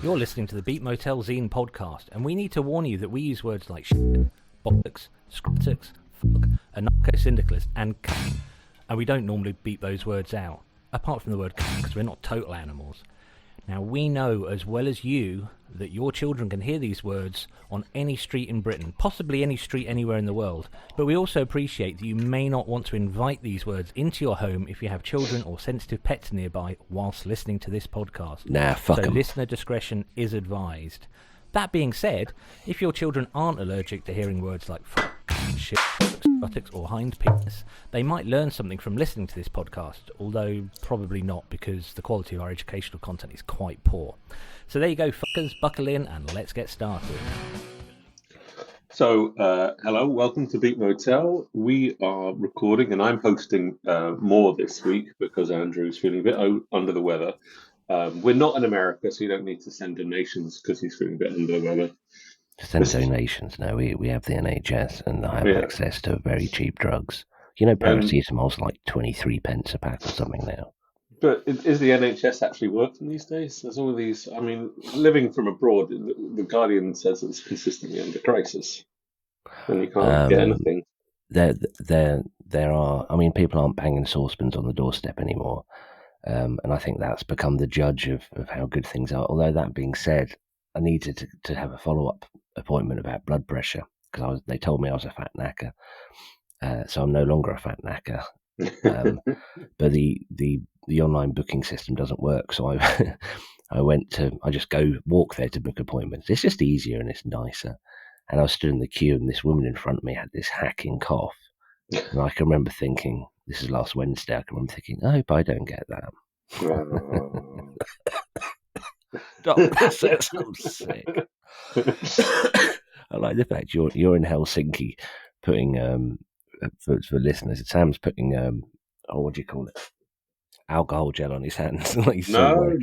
You're listening to the Beat Motel Zine podcast, and we need to warn you that we use words like shit, bollocks, scrotix, fuck, anarcho-syndicalist, and cunt, and we don't normally beep those words out, apart from the word cunt, because we're not total animals. Now, we know as well as you that your children can hear these words on any street in Britain, possibly any street anywhere in the world, but we also appreciate that you may not want to invite these words into your home if you have children or sensitive pets nearby whilst listening to this podcast. Nah, fuck 'em. So listener discretion is advised. That being said, if your children aren't allergic to hearing words like fuck, shit, buttocks or hind penis, they might learn something from listening to this podcast, although probably not, because the quality of our educational content is quite poor. So there you go, fuckers, buckle in and let's get started. So, hello, welcome to Beat Motel. We are recording, and I'm hosting more this week because Andrew's feeling a bit under the weather. We're not in America, so you don't need to send donations because he's feeling a bit under the weather. Send donations. No, we have the NHS, and I have Yeah. access to very cheap drugs. You know, paracetamol's like 23 pence a pack or something now. But is the NHS actually working these days? There's all these, I mean, living from abroad, the Guardian says it's consistently under crisis, and you can't get anything. There are, I mean, people aren't banging saucepans on the doorstep anymore. And I think that's become the judge of how good things are. Although that being said, I needed to have a follow-up appointment about blood pressure because they told me I was a fat knacker. So I'm no longer a fat knacker. But the online booking system doesn't work. So I just walk there to book appointments. It's just easier and it's nicer. And I was stood in the queue and this woman in front of me had this hacking cough. And I can remember thinking, this is last Wednesday, I can remember thinking, I hope I don't get that. Doctor says I'm sick. I like the fact you're in Helsinki putting, for listeners, Sam's putting, what do you call it? Alcohol gel on his hands. No.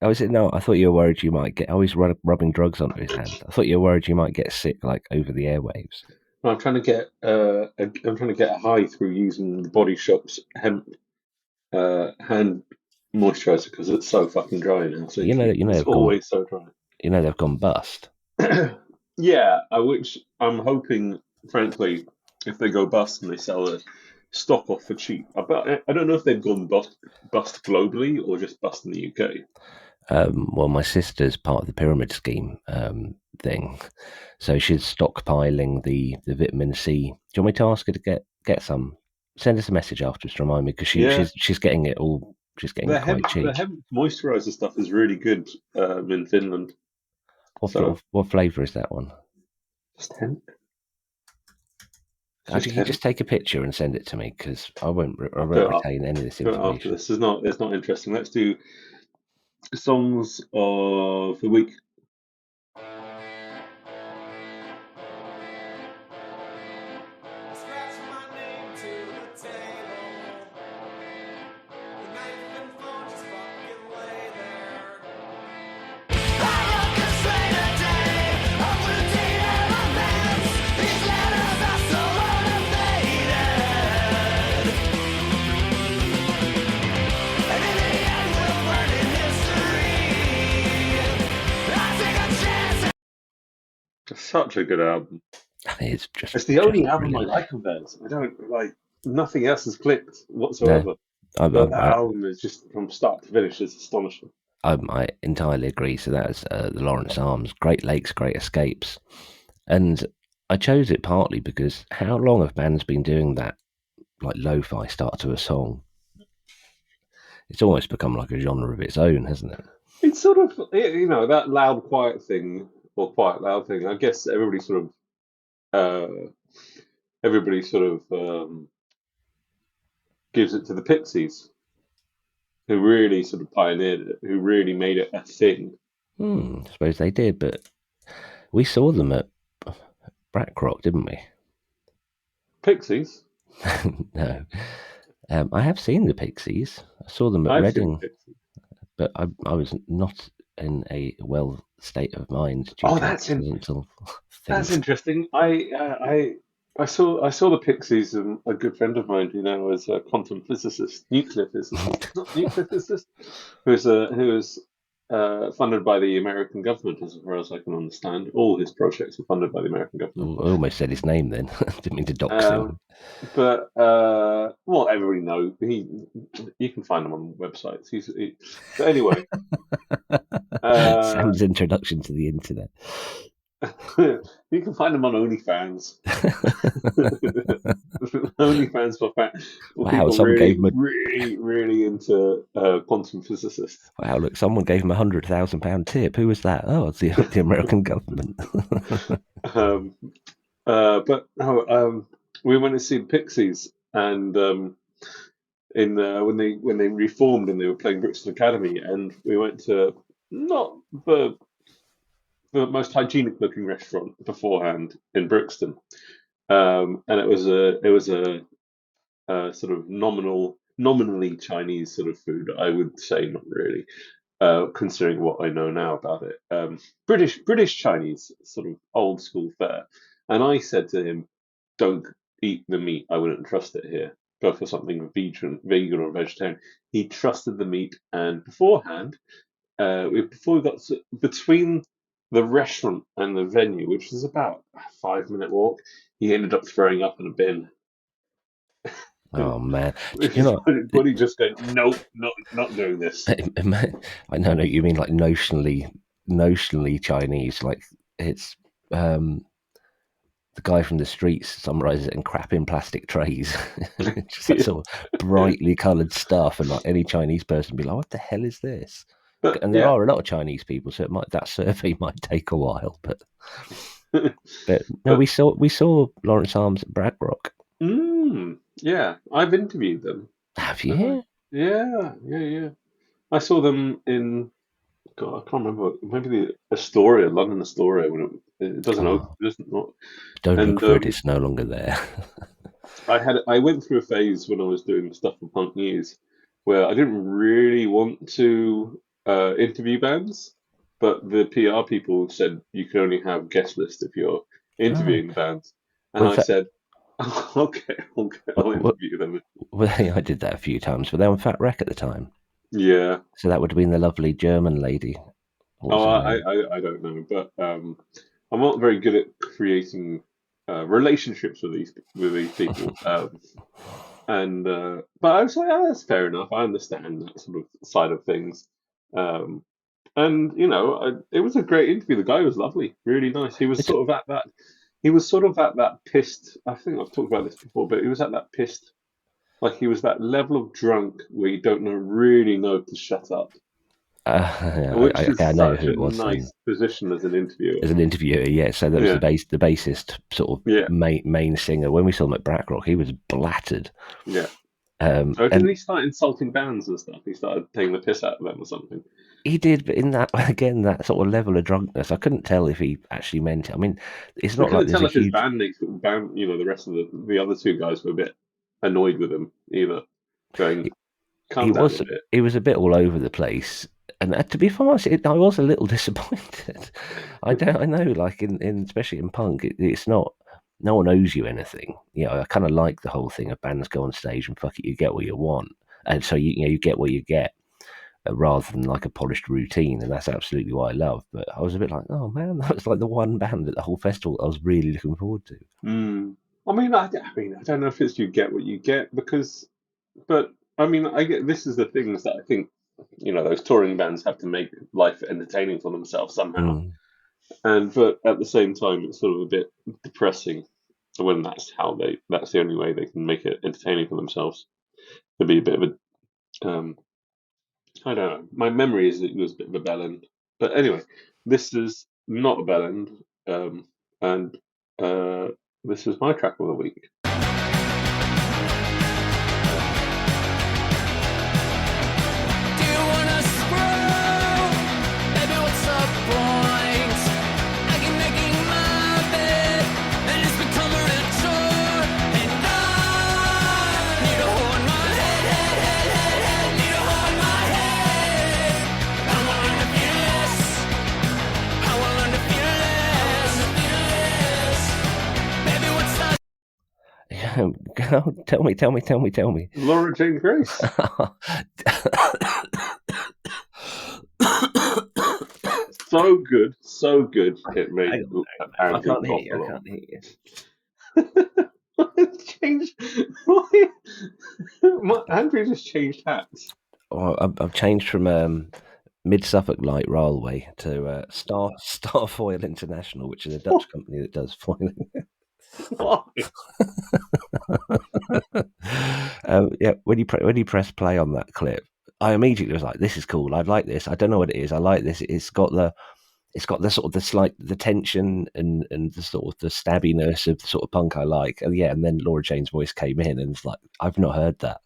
Oh, is it? No, I thought you were worried you might get, he's rubbing drugs onto his hands. I thought you were worried you might get sick, like over the airwaves. I'm trying to get a high through using the Body Shop's hemp hand moisturizer because it's so fucking dry now. So it's always so dry. You know they've gone bust. Yeah, which I'm hoping, frankly, if they go bust and they sell the stock off for cheap. I don't know if they've gone bust globally or just bust in the UK. Well, my sister's part of the pyramid scheme thing, so she's stockpiling the vitamin C. Do you want me to ask her to get some? Send us a message afterwards to remind me because she's getting it all. She's getting it quite cheap. The hemp moisturizer stuff is really good in Finland. What flavour is that one? Just hemp. Actually, can you just take a picture and send it to me because I won't retain any of this information. After this, it's not interesting. Let's do songs of the week. Such a good album. It's the only album I like of theirs. I don't like nothing else has clicked whatsoever. No, that album is just from start to finish is astonishing. I entirely agree. So that's the Lawrence Arms, Great Lakes, Great Escapes, and I chose it partly because how long have bands been doing that, like lo-fi start to a song? It's almost become like a genre of its own, hasn't it? It's sort of that loud quiet thing. Or quiet loud thing. I guess everybody sort of gives it to the Pixies, who really sort of pioneered it, who really made it a thing. I suppose they did, but we saw them at Brackrock, didn't we? Pixies? No. I have seen the Pixies. I saw them at Reading, but I was not in a well state of mind. That's interesting. I saw the Pixies, and a good friend of mine who now is a quantum physicist, nuclear physicist, not nuclear physicist, who was funded by the American government, as far as I can understand. All his projects are funded by the American I government. almost said his name then. Didn't mean to dox Um, him. but well, everybody knows you can find him on websites. But anyway, Sam's introduction to the internet. you can find him on OnlyFans. OnlyFans for Wow, people someone gave him really into quantum physicists. Wow, look, someone gave him £100,000 tip. Who was that? Oh, it's the American government. But no, we went to see the Pixies, and when they reformed and they were playing Brixton Academy, and we went to not the most hygienic looking restaurant beforehand in Brixton, and it was a sort of nominally Chinese sort of food. I would say not really, considering what I know now about it. British Chinese sort of old school fare. And I said to him, "Don't eat the meat. I wouldn't trust it here. Go for something vegan or vegetarian." He trusted the meat, and beforehand, before we got between the restaurant and the venue, which was about a 5 minute walk, he ended up throwing up in a bin. Oh man, Which you is know, Buddy just going, "Nope, not doing this." I know you mean like notionally Chinese. Like it's the guy from the streets summarizes it in crap in plastic trays, just that sort of brightly coloured stuff, and like any Chinese person would be like, "What the hell is this?" But And there yeah, are a lot of Chinese people, so that survey might take a while. But no, but we saw Lawrence Arms at Bradbrook. yeah, I've interviewed them. Have Have I? you? Yeah. I saw them in God, I can't remember. Maybe the Astoria, London Astoria, when it doesn't open, Oh, it doesn't not. don't look And for it; it's no longer there. I went through a phase when I was doing stuff for Punk News where I didn't really want to interview bands, but the PR people said you can only have guest list if you're Oh, interviewing bands, and was I that? said, okay, I'll What, interview them. I did that a few times, but they were on Fat Wreck at the time. Yeah. So that would have been the lovely German lady. What was Oh, her I, name? I don't know, but I'm not very good at creating relationships with these people. And but I was like, oh, that's fair enough. I understand that sort of side of things. Um, and it was a great interview. The guy was lovely, really nice. He was It's, sort of at that. He was sort of at that pissed. I think I've talked about this before, but he was at that pissed. Like he was that level of drunk where you don't really know to shut up, which is I know such who a it was then. nice position as an interviewer. As an interviewer, yeah. So that was Yeah, the bassist, sort of yeah, main singer. When we saw him at Brackrock, he was blattered. yeah. Oh, didn't And he start insulting bands and stuff? He started taking the piss out of them or something. he did, but in that again, that sort of level of drunkenness, I couldn't tell if he actually meant it. I mean, it's We not like couldn't there's tell a if his huge. band, the rest of the other two guys were a bit annoyed with him either, going, He "Calm down a was bit." he was a bit all over the place, and to be honest, I was a little disappointed. I know, like in especially in punk, it's not. No one owes you anything. I kind of like the whole thing of bands go on stage and fuck it, you get what you want, and so you get what you get, rather than like a polished routine, and that's absolutely what I love. But I was a bit like, oh man, that was like the one band at the whole festival I was really looking forward to. I don't know if it's you get what you get but I mean, I get this is the things that I think those touring bands have to make life entertaining for themselves somehow, Mm. but at the same time, it's sort of a bit depressing when that's the only way they can make it entertaining for themselves. To be a bit of a I don't know. My memory is that it was a bit of a bell end. But anyway, this is not a bell end, and uh, this is my track of the week. Do you wanna scroll? Baby, what's the point? I keep making my bed, and it's become a real chore. And I need to hold my head, need to hold my head. I wanna learn to feel less. I wanna learn to feel less. Baby, what's the Tell me. Laura Jane Grace. so good. It made Hang on, I Andrew can't hear cough you. a I lot. can't hear you. Change. Why? Andrew just changed hats. Oh, I've changed from Mid Suffolk Light Railway to Starfoil International, which is a Dutch company that does foiling. Why? Yeah, when you press play on that clip, I immediately was like, "This is cool. I like this. I don't know what it is. I like this. It's got the sort of the slight the tension and the sort of the stabbiness of the sort of punk I like." And yeah, and then Laura Jane's voice came in, and it's like, I've not heard that.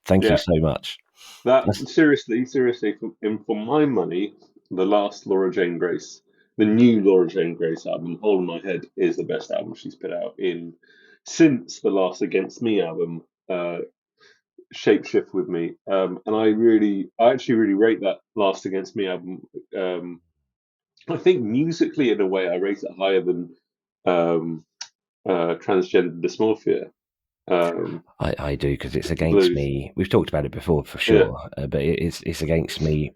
Thank you Yeah, so much. that That's, seriously, for my money, the last Laura Jane Grace, the new Laura Jane Grace album, "Hole in My Head," is the best album she's put out in since the last Against Me album, Shapeshift with Me. And I actually really rate that last Against Me album. I think musically, in a way, I rate it higher than um, Transgender Dysmorphia. I do because it's against Blues. me. We've talked about it before for Yeah, sure, but it's against me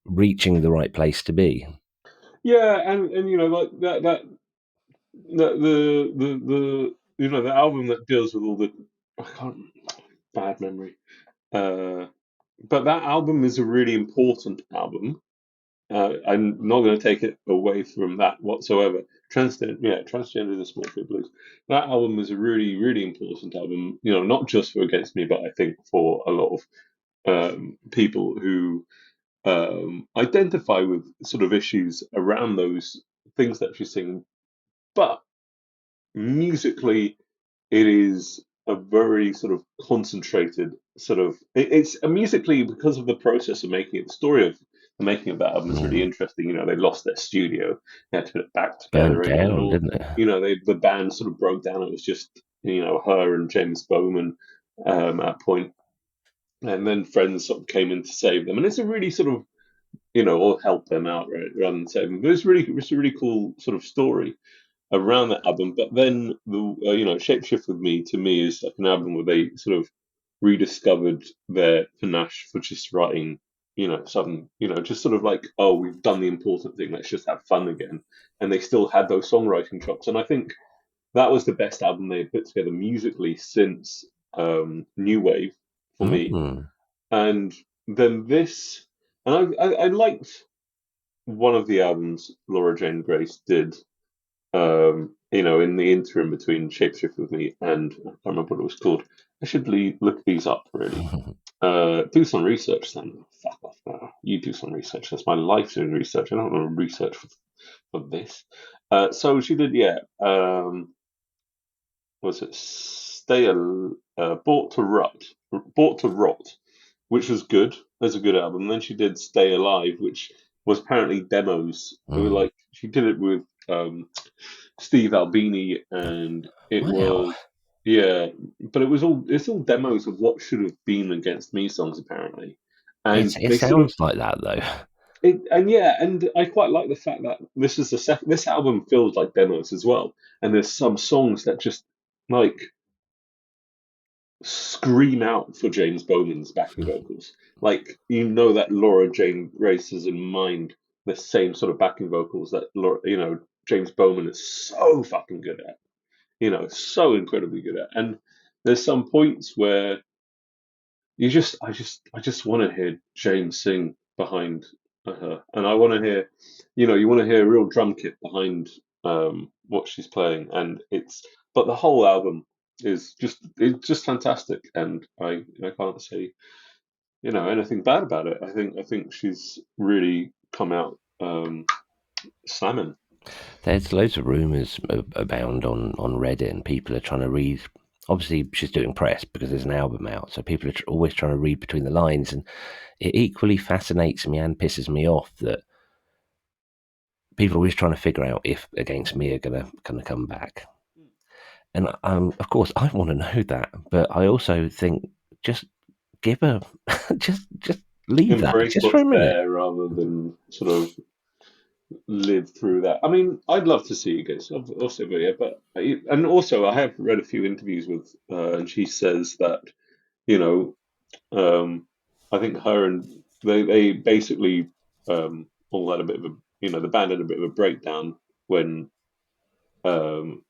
reaching the right place to be. yeah, and you know, like the the album that deals with all the I can't bad memory. Uh, but that album is a really important album. I'm not going to take it away from that whatsoever. Transgender Dysmorphia Blues. That album is a really, really important album. You know, not just for Against Me, but I think for a lot of people who identify with sort of issues around those things that she's singing. But musically, it is a very sort of concentrated sort of. It's musically because of the process of making it. The story of the making of that album is really interesting. You know, they lost their studio, they had to put it back Burned together again, and down, all. didn't it? You know, the band sort of broke down. It was just her and James Bowman at a point, and then friends sort of came in to save them. And it's a really sort of or help them out right, rather than save them. But it's a really cool sort of story around that album. But then the Shapeshift with Me to me is like an album where they sort of rediscovered their panache for just writing, something, just sort of like, oh, we've done the important thing, let's just have fun again. And they still had those songwriting chops. And I think that was the best album they had put together musically since New Wave for me. Mm. And then this, and I liked one of the albums Laura Jane Grace did in the interim between Shapeshift with Me and I can't remember what it was called. I should look these up really. Do some research then. Fuck off now. You do some research. That's my life doing research. I don't want to research for this. So she did, yeah. Was it Bought to Rot, which was good. That's a good album. And then she did Stay Alive, which was apparently demos. It was like she did it with Steve Albini, and it Wow. was but it's all demos of what should have been Against Me songs apparently, and It they sort of sounds like that though. and I quite like the fact that this album feels like demos as well, and there's some songs that just like scream out for James Bowman's backing vocals. Like that Laura Jane Grace has in mind the same sort of backing vocals that James Bowman is so fucking good at. So incredibly good at. And there's some points where I just want to hear James sing behind her, and I want to hear, you want to hear a real drum kit behind what she's playing, and but the whole album is it's just fantastic, and I can't say anything bad about it. I think she's really come out slamming. There's loads of rumours abound on Reddit, and people are trying to read. Obviously, she's doing press because there's an album out, so people are always trying to read between the lines, and it equally fascinates me and pisses me off that people are always trying to figure out if Against Me are gonna come back. And of course, I want to know that, but I also think just give her, just leave that Embrace just for what's a minute. there rather than sort of live through that. I mean, I'd love to see you guys, also, but yeah, and also I have read a few interviews with, and she says that you know, I think her and they basically all had a bit of a, the band had a bit of a breakdown when, and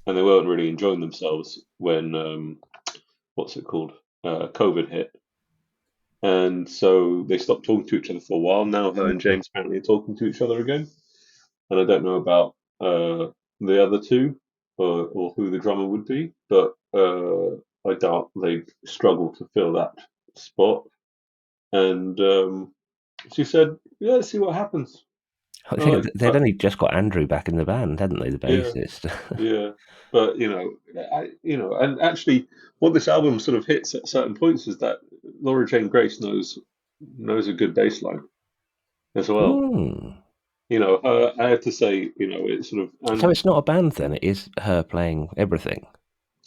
they weren't really enjoying themselves when, what's it called, COVID hit. And so they stopped talking to each other for a while. Now her and James apparently are talking to each other again. And I don't know about the other two or who the drummer would be, but I doubt they'd struggle to fill that spot. And she said, "Yeah, let's see what happens." I All think right, they'd only just got Andrew back in the band, hadn't they? The yeah, bassist. yeah, but and actually, what this album sort of hits at certain points is that Laura Jane Grace knows a good bass line as well. Hmm. I have to say, it's sort of, So and it's not a band then; it is her playing everything.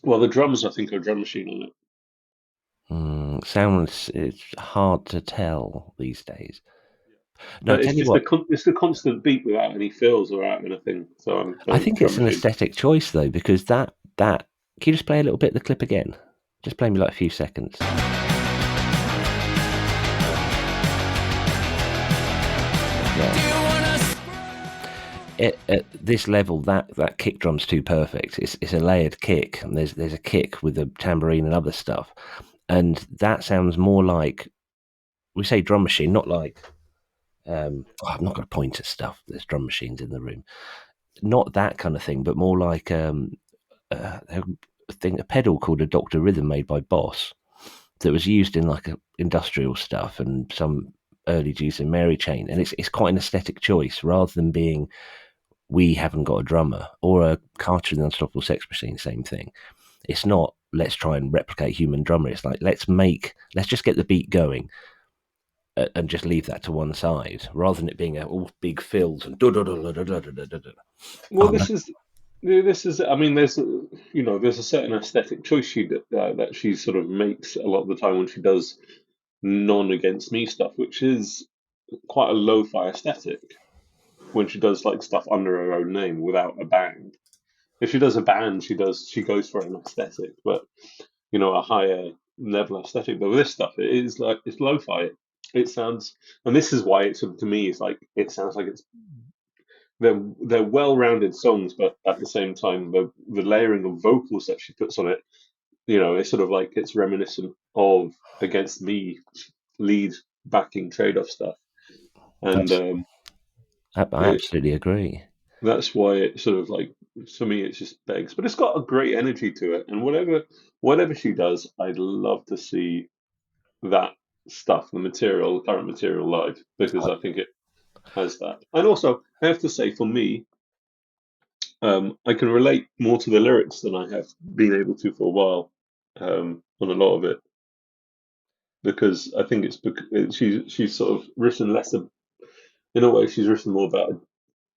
well, the drums I think are a drum machine on it. Sounds it's hard to tell these days. No, But tell it's you just what, it's the constant beat without any fills or without anything. So I'm I going think drum it's an machine. aesthetic choice though, because that can you just play a little bit of the clip again? Just play me like a few seconds. At this level, that kick drum's too perfect. It's a layered kick, and there's a kick with the tambourine and other stuff, and that sounds more like, we say drum machine, not like I'm not going to point at stuff. There's drum machines in the room, not that kind of thing, but more like a pedal called a Dr. Rhythm made by Boss that was used in like industrial stuff and some early Juice and Mary chain, and it's quite an aesthetic choice rather than being we haven't got a drummer, or a Carter in the Unstoppable Sex Machine, same thing. It's not let's try and replicate human drummer. It's like let's just get the beat going and just leave that to one side, rather than it being all big fills and Well, this is. I mean, there's a certain aesthetic choice that she sort of makes a lot of the time when she does non against me stuff, which is quite a lo-fi aesthetic. When she does like stuff under her own name without a band. If she does a band, she goes for an aesthetic, but a higher level aesthetic. But with this stuff, it is like it's lo-fi. It sounds, and this is why it's to me, it's like it sounds like they're well-rounded songs, but at the same time, the layering of vocals that she puts on it, it's sort of like it's reminiscent of Against Me lead backing trade-off stuff, and I it, absolutely agree. that's why it sort of like, for me it just begs, but it's got a great energy to it, and whatever she does, I'd love to see that stuff, the current material live, because I think it has that. And also I have to say, for me, I can relate more to the lyrics than I have been able to for a while, on a lot of it, because I think she's sort of written less in a way, she's written more about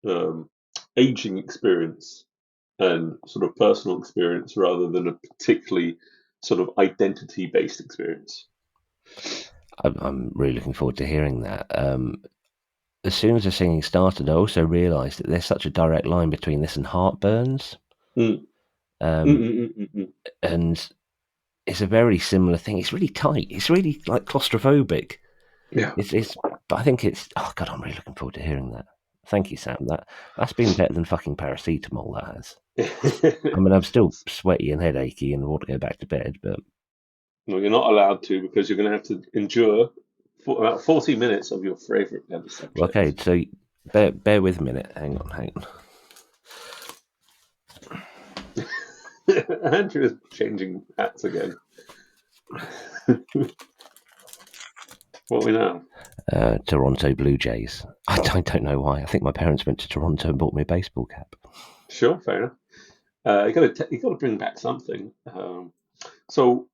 um, aging experience and sort of personal experience rather than a particularly sort of identity based experience. I'm really looking forward to hearing that. As soon as the singing started, I also realised that there's such a direct line between this and Heartburns, Mm. Mm, um, mm, mm, mm, mm. and it's a very similar thing. It's really tight. It's really like claustrophobic. Yeah. But I think it's. Oh God, I'm really looking forward to hearing that. Thank you, Sam. That's been better than fucking paracetamol. That has. I mean, I'm still sweaty and headachy and want to go back to bed, but No, you're not allowed to, because you're going to have to endure for about 40 minutes of your favourite ever well, subject. okay. So bear with a minute. Hang on. Andrew is changing hats again. What are we now? Toronto Blue Jays. I don't know why. I think my parents went to Toronto and bought me a baseball cap. Sure, fair enough. You got to bring back something. So,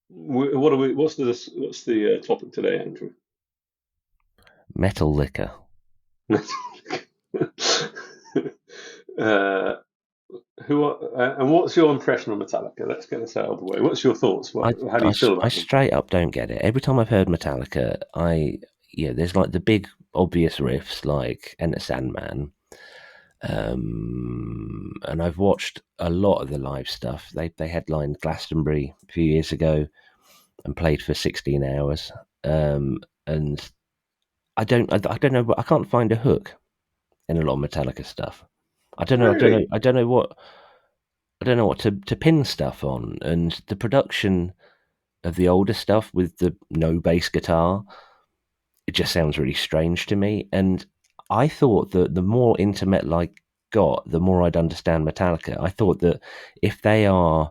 what's the topic today, Andrew? Metal liquor. uh, and what's your impression of Metallica? Let's get this out of the way. What's your thoughts? How do you feel I about them? straight up don't get it. Every time I've heard Metallica, there's like the big obvious riffs like Enter Sandman, and I've watched a lot of the live stuff. They headlined Glastonbury a few years ago and played for 16 hours, and I don't know. I can't find a hook in a lot of Metallica stuff. I don't know. Really? I don't know what to pin stuff on, and the production of the older stuff with the no bass guitar, it just sounds really strange to me. And I thought that the more into metal I got, the more I'd understand Metallica. I thought that if they are,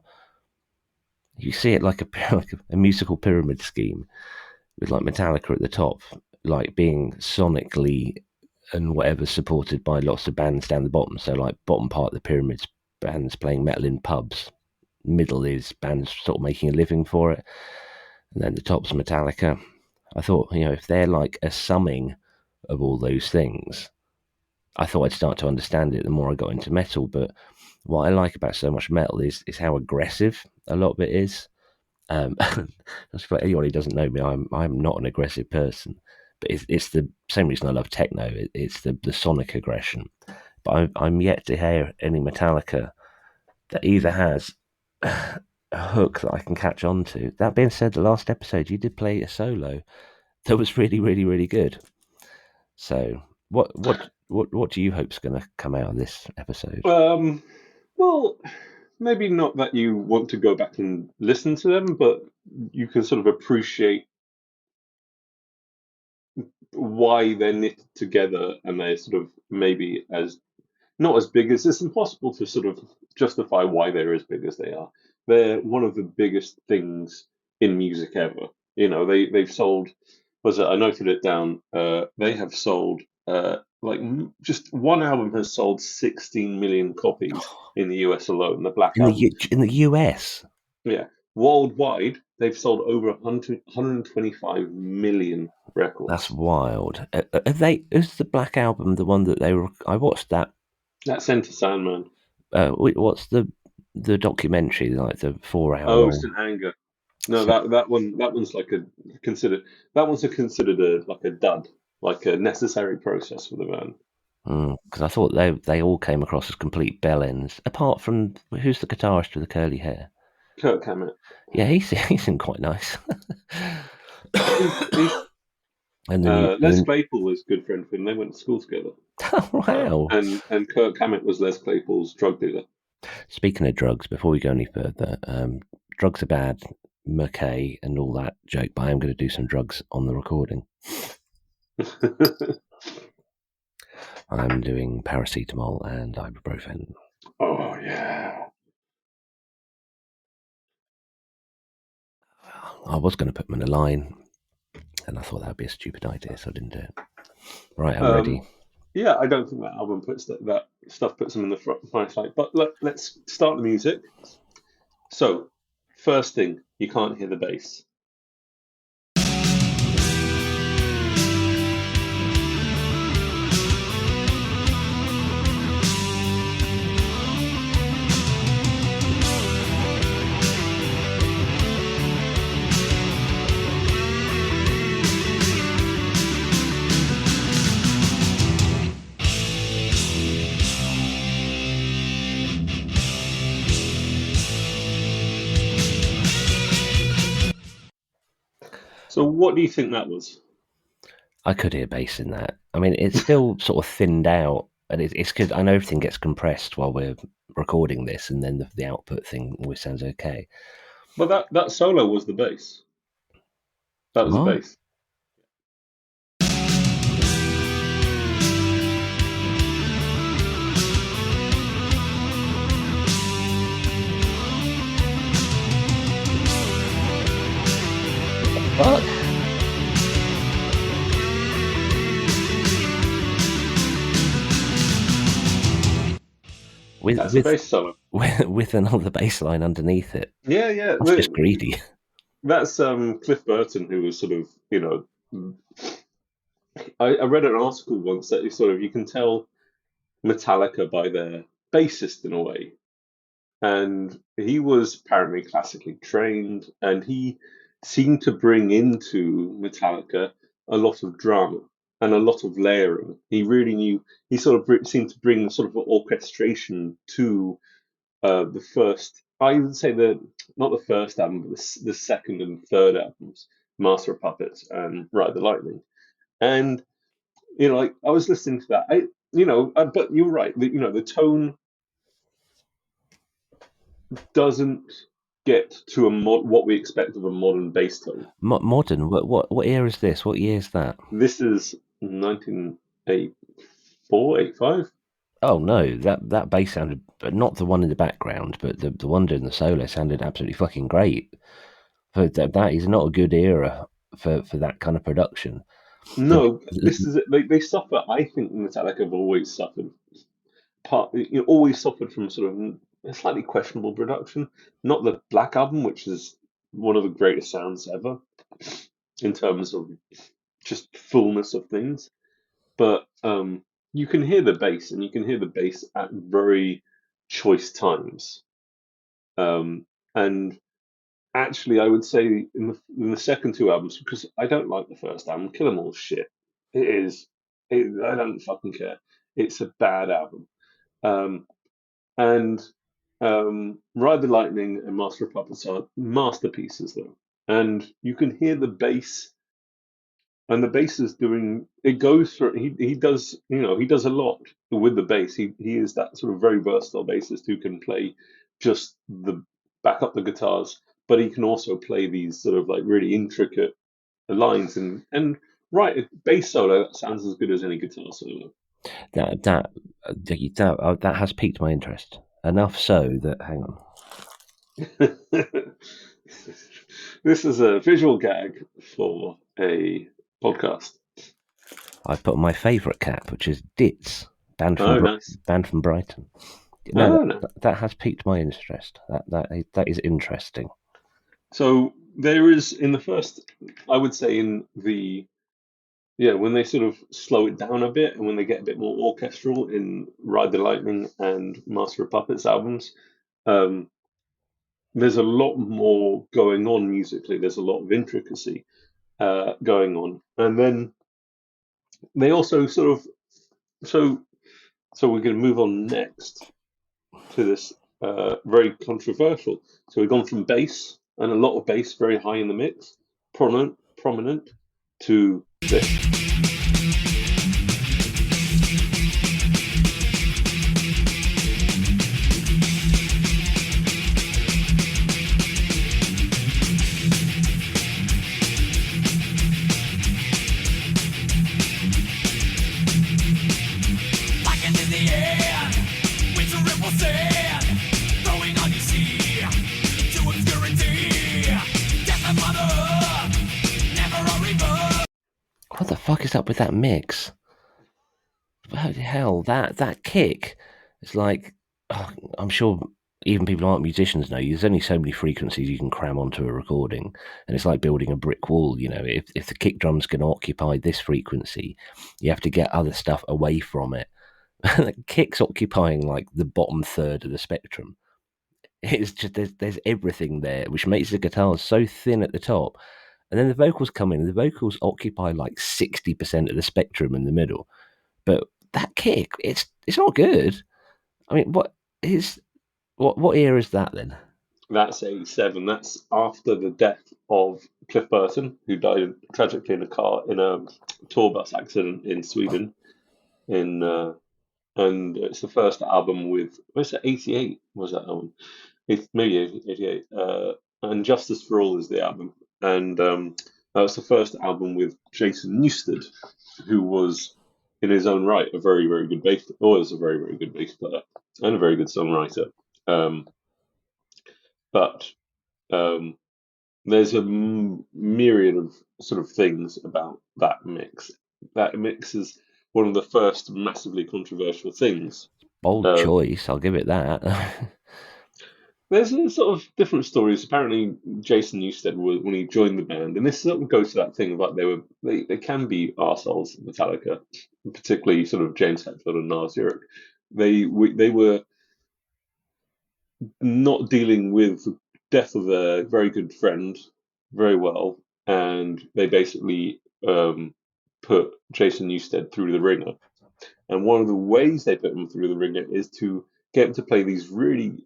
you see it like like a musical pyramid scheme with like Metallica at the top, like being sonically and whatever supported by lots of bands down the bottom. So like bottom part of the pyramid's bands playing metal in pubs, middle is bands sort of making a living for it, and then the top's Metallica. I thought, if they're like a summing of all those things, I thought I'd start to understand it the more I got into metal. But what I like about so much metal is how aggressive a lot of it is. Just for anyone who doesn't know me, I'm not an aggressive person, but it's the same reason I love techno. It's the sonic aggression. But I'm yet to hear any Metallica that either has a hook that I can catch on to. That being said, the last episode you did play a solo that was really, really, really good. So what do you hope's going to come out of this episode? Well, maybe not that you want to go back and listen to them, but you can sort of appreciate why they're knitted together, and they're sort of maybe as not as big as it's impossible to sort of justify why they're as big as they are. They're one of the biggest things in music ever. They've sold. Was it? I noted it down. They have sold just one album has sold 16 million copies in the US alone. The Black Album. In the US? Yeah. Worldwide, they've sold over 125 million records. That's wild. Is the Black Album the one that they were? I watched that. That's Enter Sandman. What's the documentary, like the 4 hour Oh, long? St. Anger. No, that one's considered like a dud, like a necessary process for the band. Because I thought they all came across as complete bellends. Apart from who's the guitarist with the curly hair? Kirk Hammett. Yeah, he seemed quite nice. He's And the Les Claypool was a good friend of him. They went to school together. Oh, wow. And Kirk Hammett was Les Claypool's drug dealer. Speaking of drugs, before we go any further, drugs are bad, McKay and all that joke, but I am going to do some drugs on the recording. I'm doing paracetamol and ibuprofen. Oh, yeah. I was going to put them in a line, and I thought that would be a stupid idea, so I didn't do it. Right, I'm ready. Yeah, I don't think that album puts that stuff puts them in the front line. But let's start the music. So, first thing, you can't hear the bass. So what do you think that was? I could hear bass in that. I mean, it's still sort of thinned out, and it's good. I know everything gets compressed while we're recording this, and then the output thing always sounds okay. But that solo was the bass. That was the bass. What? That's a bass solo. With another bass line underneath it. Yeah. That's just greedy. That's Cliff Burton, who was sort of, I read an article once that you can tell Metallica by their bassist in a way. And he was apparently classically trained, and he seemed to bring into Metallica a lot of drama and a lot of layering. He really knew, he sort of seemed to bring sort of orchestration to the first, I would say not the first album, but the second and third albums, Master of Puppets and Ride the Lightning. And like I was listening to that. But you're right. The tone doesn't get to what we expect of a modern bass tone. Modern. What era is this? What year is that? This is 1984, 85. Oh no, that bass sounded, but not the one in the background, but the one doing the solo sounded absolutely fucking great. But that is not a good era for that kind of production. No, this is it. They suffer. I think Metallica have always suffered. Always suffered from sort of a slightly questionable production. Not the Black Album, which is one of the greatest sounds ever in terms of just fullness of things, but you can hear the bass, and you can hear the bass at very choice times. And actually, I would say in the second two albums, because I don't like the first album, Kill 'Em All's shit. It is. I don't fucking care. It's a bad album. Um, and Ride the Lightning and Master of Puppets are masterpieces, though. And you can hear the bass, and the bass is doing it goes through. He does he does a lot with the bass. He is that sort of very versatile bassist who can play just the back up the guitars, but he can also play these sort of like really intricate lines, and right, a bass solo that sounds as good as any guitar solo. That has piqued my interest enough so that hang on. This is a visual gag for a podcast. I've put on my favourite cap, which is Ditz, band Nice. from Brighton. No. That has piqued my interest. That is interesting. So there is in the first, I would say when they sort of slow it down a bit and when they get a bit more orchestral in Ride the Lightning and Master of Puppets albums, there's a lot more going on musically. There's a lot of intricacy going on, and then they also sort of so we're going to move on next to this very controversial. So we've gone from bass and a lot of bass, very high in the mix, prominent, to this. What the fuck is up with that mix? Bloody hell, that kick. It's like, I'm sure even people who aren't musicians know there's only so many frequencies you can cram onto a recording, and it's like building a brick wall. If the kick drums can occupy this frequency, you have to get other stuff away from it. The kick's occupying like the bottom third of the spectrum. It's just there's everything there, which makes the guitars so thin at the top. And then the vocals come in, and the vocals occupy like 60% of the spectrum in the middle. But that kick, it's not good. I mean, what era is that then? That's 87. That's after the death of Cliff Burton, who died tragically in a tour bus accident in Sweden. And it's the first album with, what's it, 88 was that album? Maybe 88. And Justice for All is the album. And that was the first album with Jason Newsted, who was, in his own right, a very, very good bass player and a very good songwriter. But there's a myriad of sort of things about that mix. That mix is one of the first massively controversial things. Bold choice, I'll give it that. There's sort of different stories. Apparently, Jason Newsted was when he joined the band, and this sort of goes to that thing about they can be arseholes, Metallica, particularly sort of James Hetfield and Lars Ulrich. They were not dealing with the death of a very good friend very well, and they basically put Jason Newsted through the ringer. And one of the ways they put him through the ringer is to get him to play these really,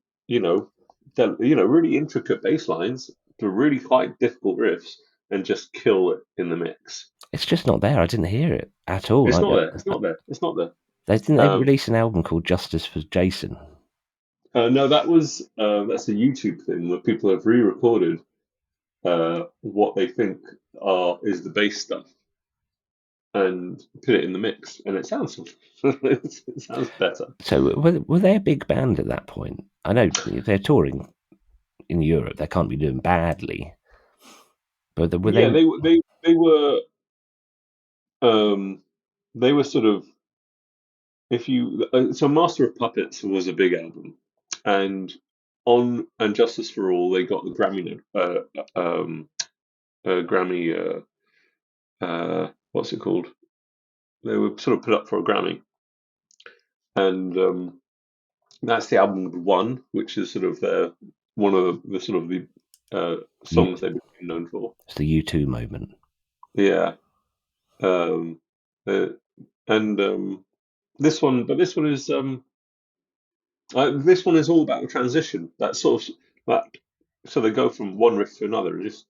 really intricate bass lines to really quite difficult riffs and just kill it in the mix. It's just not there. I didn't hear it at all. It's not there. It's not there. It's not there. They release an album called Justice for Jason? No, that's a YouTube thing where people have re-recorded what they think is the bass stuff and put it in the mix, and it sounds it sounds better. So were they a big band at that point? I know if they're touring in Europe, they can't be doing badly. But were Yeah, they? they were sort of, if you so Master of Puppets was a big album, and on and Justice for All they got the Grammy what's it called? They were sort of put up for a Grammy, and that's the album One, which is sort of one of the sort of the songs they've been known for. It's the U2 moment. Yeah, this one, but this one is all about the transition. That sort of that. So they go from one riff to another, and just.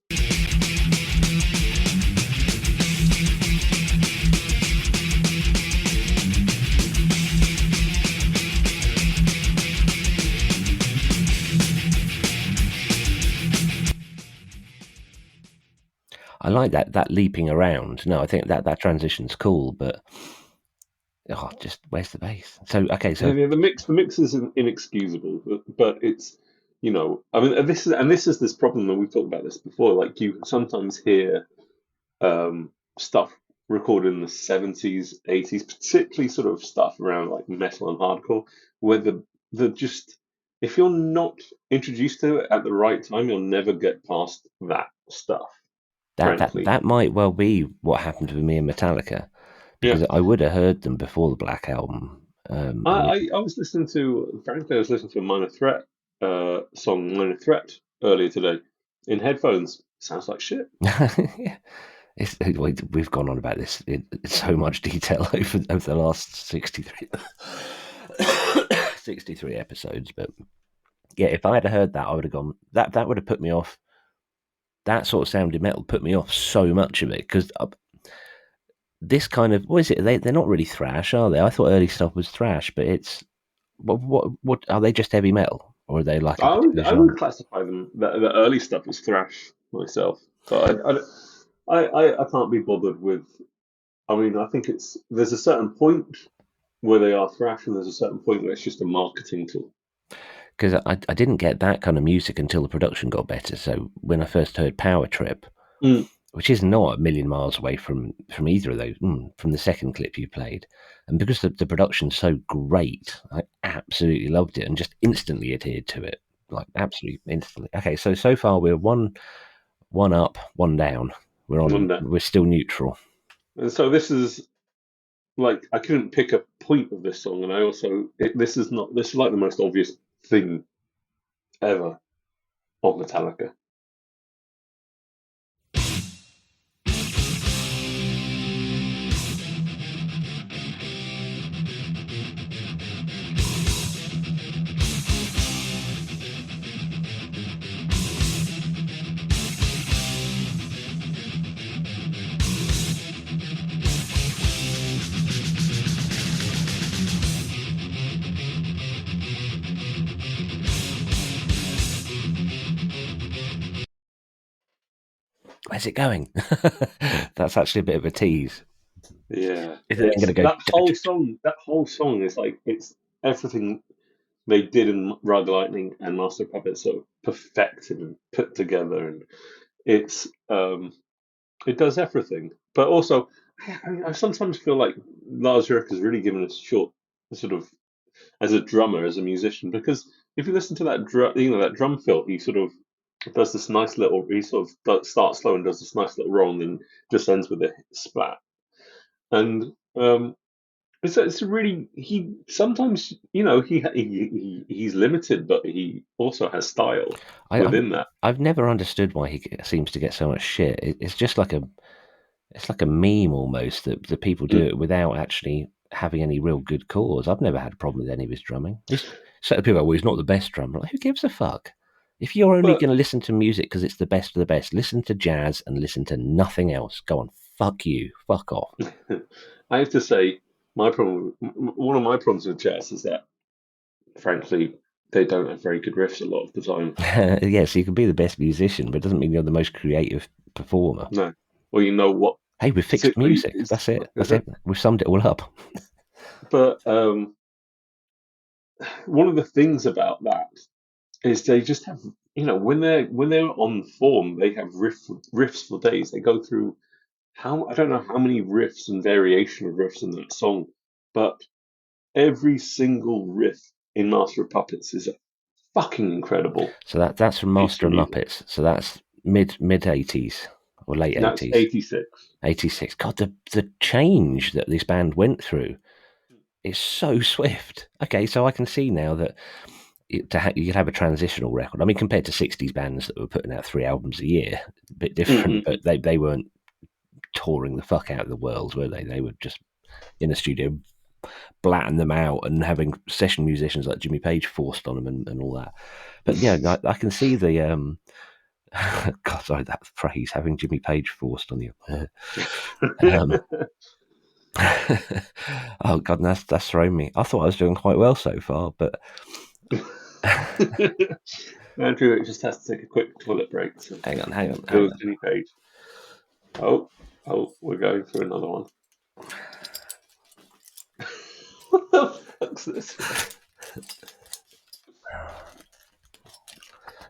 I like that leaping around. No, I think that transition's cool, but just where's the bass? So Yeah, the mix is inexcusable, but it's I mean this is this problem, and we've talked about this before. Like you sometimes hear stuff recorded in the 70s, 80s, particularly sort of stuff around like metal and hardcore, where the just if you're not introduced to it at the right time, you'll never get past that stuff. That might well be what happened to me and Metallica, because I would have heard them before the Black Album. I was listening to, frankly, I was listening to a Minor Threat song, Minor Threat, earlier today in headphones. It sounds like shit. Yeah. We've gone on about this in so much detail over the last 63 episodes, but yeah, if I had heard that, I would have gone. That would have put me off. That sort of sounding metal put me off so much of it, because this kind of, what is it? They're not really thrash, are they? I thought early stuff was thrash, but it's what are they? Just heavy metal, or are they like? I would classify them. The early stuff as thrash myself, but I can't be bothered with. I mean, I think there's a certain point where they are thrash, and there's a certain point where it's just a marketing tool. Because I didn't get that kind of music until the production got better. So when I first heard Power Trip, which is not a million miles away from either of those, from the second clip you played, and because the production's so great, I absolutely loved it and just instantly adhered to it, like absolutely instantly. Okay, so far we're one up, one down. We're still neutral. And so this is like, I couldn't pick a point of this song, and I also this is like the most obvious thing ever of Metallica. Where's it going? That's actually a bit of a tease. Yeah, that whole song is like, it's everything they did in Lightning and Master of Puppets, sort of perfected and put together, and it does everything. But also, I sometimes feel like Lars Ulrich has really given us short, sort of, as a drummer, as a musician, because if you listen to that drum fill, he sort of does this nice little. He sort of starts slow and does this nice little roll, and then just ends with a splat. And it's really, he sometimes, he's limited, but he also has style within that. I've never understood why he seems to get so much shit. It's just like a meme almost that people do it without actually having any real good cause. I've never had a problem with any of his drumming. Certain people are, well, he's not the best drummer. Like, who gives a fuck? If you're only going to listen to music because it's the best of the best, listen to jazz and listen to nothing else. Go on, fuck you, fuck off. I have to say, one of my problems with Chess is that, frankly, they don't have very good riffs a lot of the time. Yeah, so you can be the best musician, but it doesn't mean you're the most creative performer. No, or you know what? Hey, we've fixed particularly music. is- That's it. That's it. We've summed it all up. But one of the things about that is they just have, when they're on form, they have riffs for days. They go through I don't know how many riffs and variation of riffs in that song, but every single riff in Master of Puppets is fucking incredible. So that's from Master of Piece of Muppets. So that's mid 80s or late That's 80s. 86. 86. God, the change that this band went through is so swift. Okay, so I can see now that you could have a transitional record. I mean, compared to 60s bands that were putting out 3 albums a year, a bit different, but they weren't touring the fuck out of the world, were they? They were just in a studio blatting them out and having session musicians like Jimmy Page forced on them and all that. But yeah, I can see the God, sorry, that phrase, having Jimmy Page forced on you. Oh God, that's thrown me. I thought I was doing quite well so far, but Andrew just has to take a quick toilet break. So hang on. go with Jimmy Page. Oh, we're going for another one. What the fuck's this?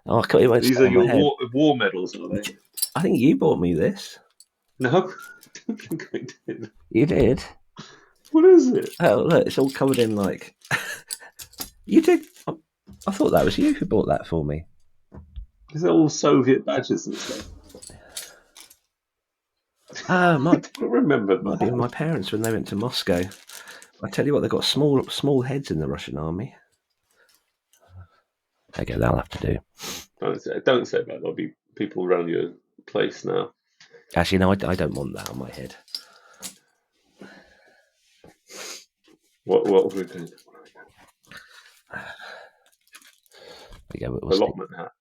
Oh, it won't These stay are on my your head. war medals, are they? I think you bought me this. No, I don't think I did. You did. What is it? Oh, look, it's all covered in like. You did. I thought that was you who bought that for me. These are all Soviet badges and stuff. Ah, I don't remember might be that. my parents when they went to Moscow. I tell you what, they've got small heads in the Russian army. Okay, that'll have to do. Don't say that. There'll be people around your place now. Actually, no, I don't want that on my head. What are we doing? Yeah, we'll Allotment hat.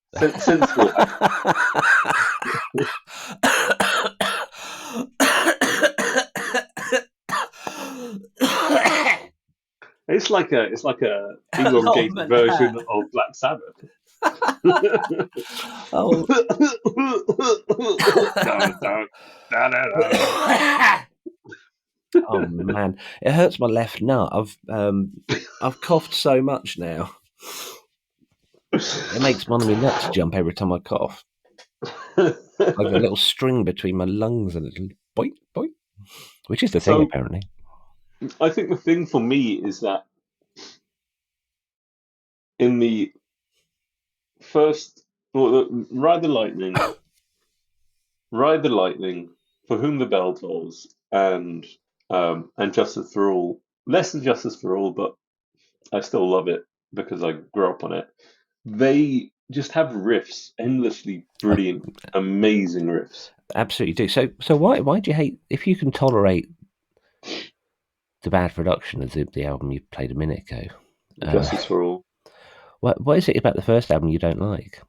Sensible hat. It's like a elongated version of Black Sabbath. Oh. Oh man, it hurts my left nut. I've coughed so much now. It makes one of my nuts jump every time I cough. Like a little string between my lungs and a little boink boink, which is the thing apparently. I think the thing for me is that in the first, Ride the Lightning, For Whom the Bell Tolls, and Justice for All. Less than Justice for All, but I still love it because I grew up on it. They just have riffs, endlessly brilliant, amazing riffs. Absolutely do. So why do you hate, if you can tolerate the bad production of the album you played a minute ago? Justice for All. What is it about the first album you don't like?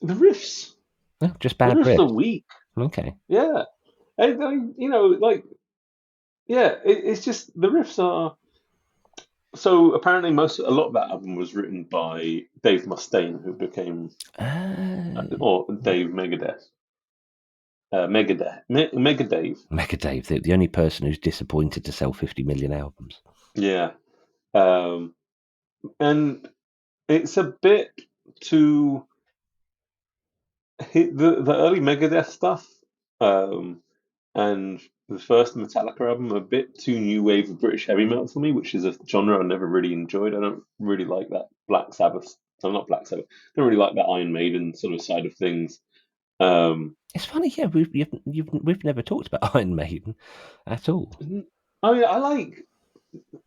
The riffs. Oh, just bad the riffs riffs. are weak. Okay. Yeah. It's just the riffs are. So apparently, a lot of that album was written by Dave Mustaine, who became or Dave Megadeth. Megadave. Megadave, the only person who's disappointed to sell 50 million albums. Yeah. And it's a bit too the early Megadeth stuff, and the first Metallica album a bit too new wave of British heavy metal for me, which is a genre I never really enjoyed. I don't really like that Black Sabbath. I'm not Black Sabbath. I don't really like that Iron Maiden sort of side of things. It's funny, yeah. We've never talked about Iron Maiden at all. I mean, I like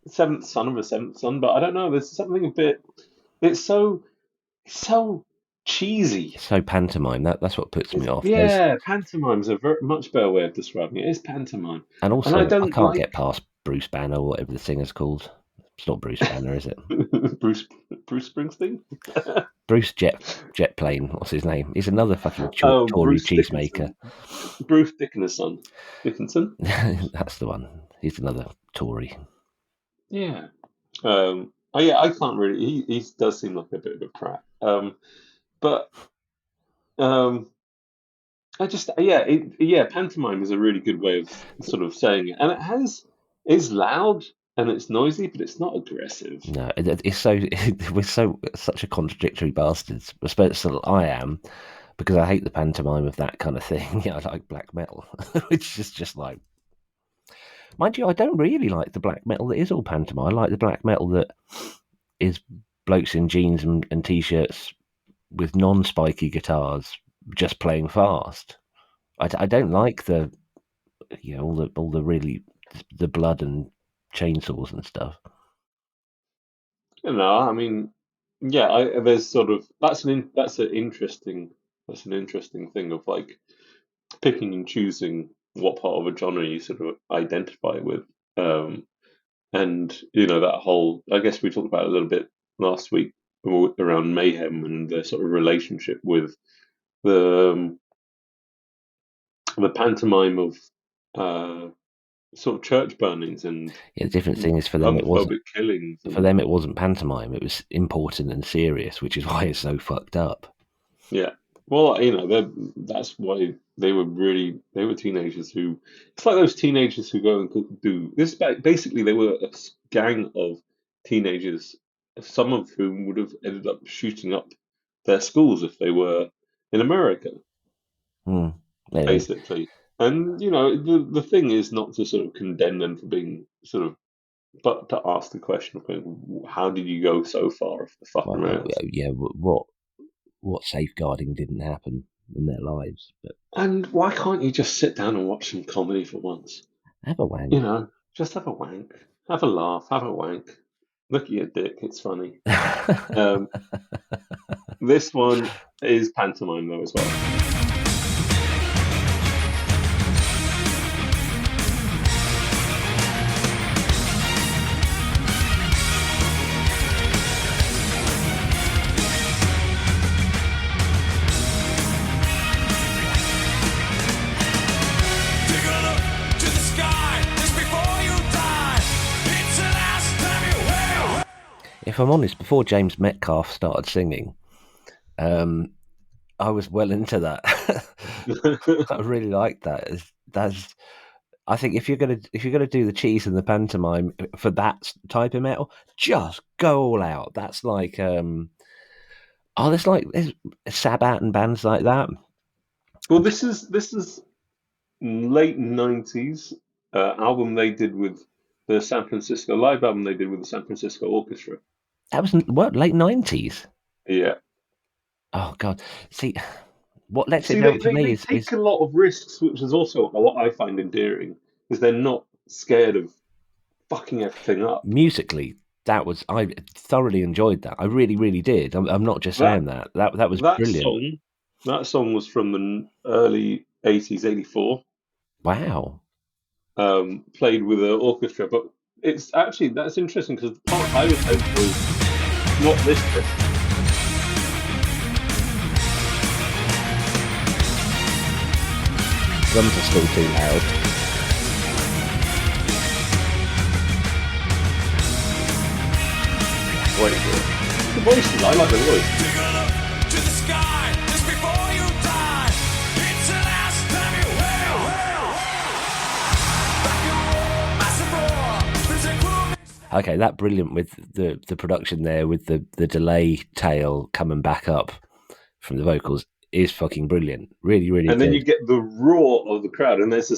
Seventh Son of a Seventh Son, but I don't know. There's something a bit. It's so cheesy. So pantomime. That's what puts me off. Yeah, pantomime's a much better way of describing it. It's pantomime. And also, I I can't like... get past Bruce Banner or whatever the singer's called. It's not Bruce Banner, is it? Bruce Springsteen. Bruce Jet Plane. What's his name? He's another fucking Tory Bruce cheesemaker. Bruce Dickinson. That's the one. He's another Tory. Yeah. Yeah, I can't really. He does seem like a bit of a prat. But I just pantomime is a really good way of sort of saying it, and it's loud and it's noisy, but it's not aggressive. No, it's we're such a contradictory bastards. I suppose I am, because I hate the pantomime of that kind of thing. I like black metal, which is just like, mind you, I don't really like the black metal that is all pantomime. I like the black metal that is blokes in jeans and t-shirts with non-spiky guitars just playing fast. I don't like the all the really the blood and chainsaws and stuff. I mean, yeah, there's sort of that's an interesting thing of like picking and choosing what part of a genre you sort of identify with. And that whole, I guess we talked about it a little bit last week around Mayhem and the sort of relationship with the pantomime of sort of church burnings and the different thing is for them it wasn't killings. For them it wasn't pantomime; it was important and serious, which is why it's so fucked up. Yeah, well, that's why they were teenagers who. It's like those teenagers who go and do this. Basically, they were a gang of teenagers, some of whom would have ended up shooting up their schools if they were in America. Basically. And the thing is not to sort of condemn them for being sort of, but to ask the question of how did you go so far off the fucking rails? Yeah, what safeguarding didn't happen in their lives? But and why can't you just sit down and watch some comedy for once? Have a wank. Just have a wank, have a laugh, have a wank. Look at your dick; it's funny. This one is pantomime though as well. If I'm honest, before James Metcalf started singing, I was well into that. I really liked that. I think if you're gonna do the cheese and the pantomime for that type of metal, just go all out. That's like there's Sabbath and bands like that. Well, this is late 90s album they did with the San Francisco live album they did with the San Francisco Orchestra. That was late 90s. Yeah. Oh God. See, what lets it down for me is take a lot of risks, which is also what I find endearing, is they're not scared of fucking everything up. Musically, I thoroughly enjoyed that. I really, really did. I'm not just saying that. That was brilliant. That song was from the early 80s, 84. Wow. Played with an orchestra, but it's actually, that's interesting because the part I was hoping was not this bit. Drums are still too loud. Wait for it. The voices, I like the voice. Okay, that brilliant with the production there, with the delay tail coming back up from the vocals is fucking brilliant. Really, really. And then you get the roar of the crowd, and there's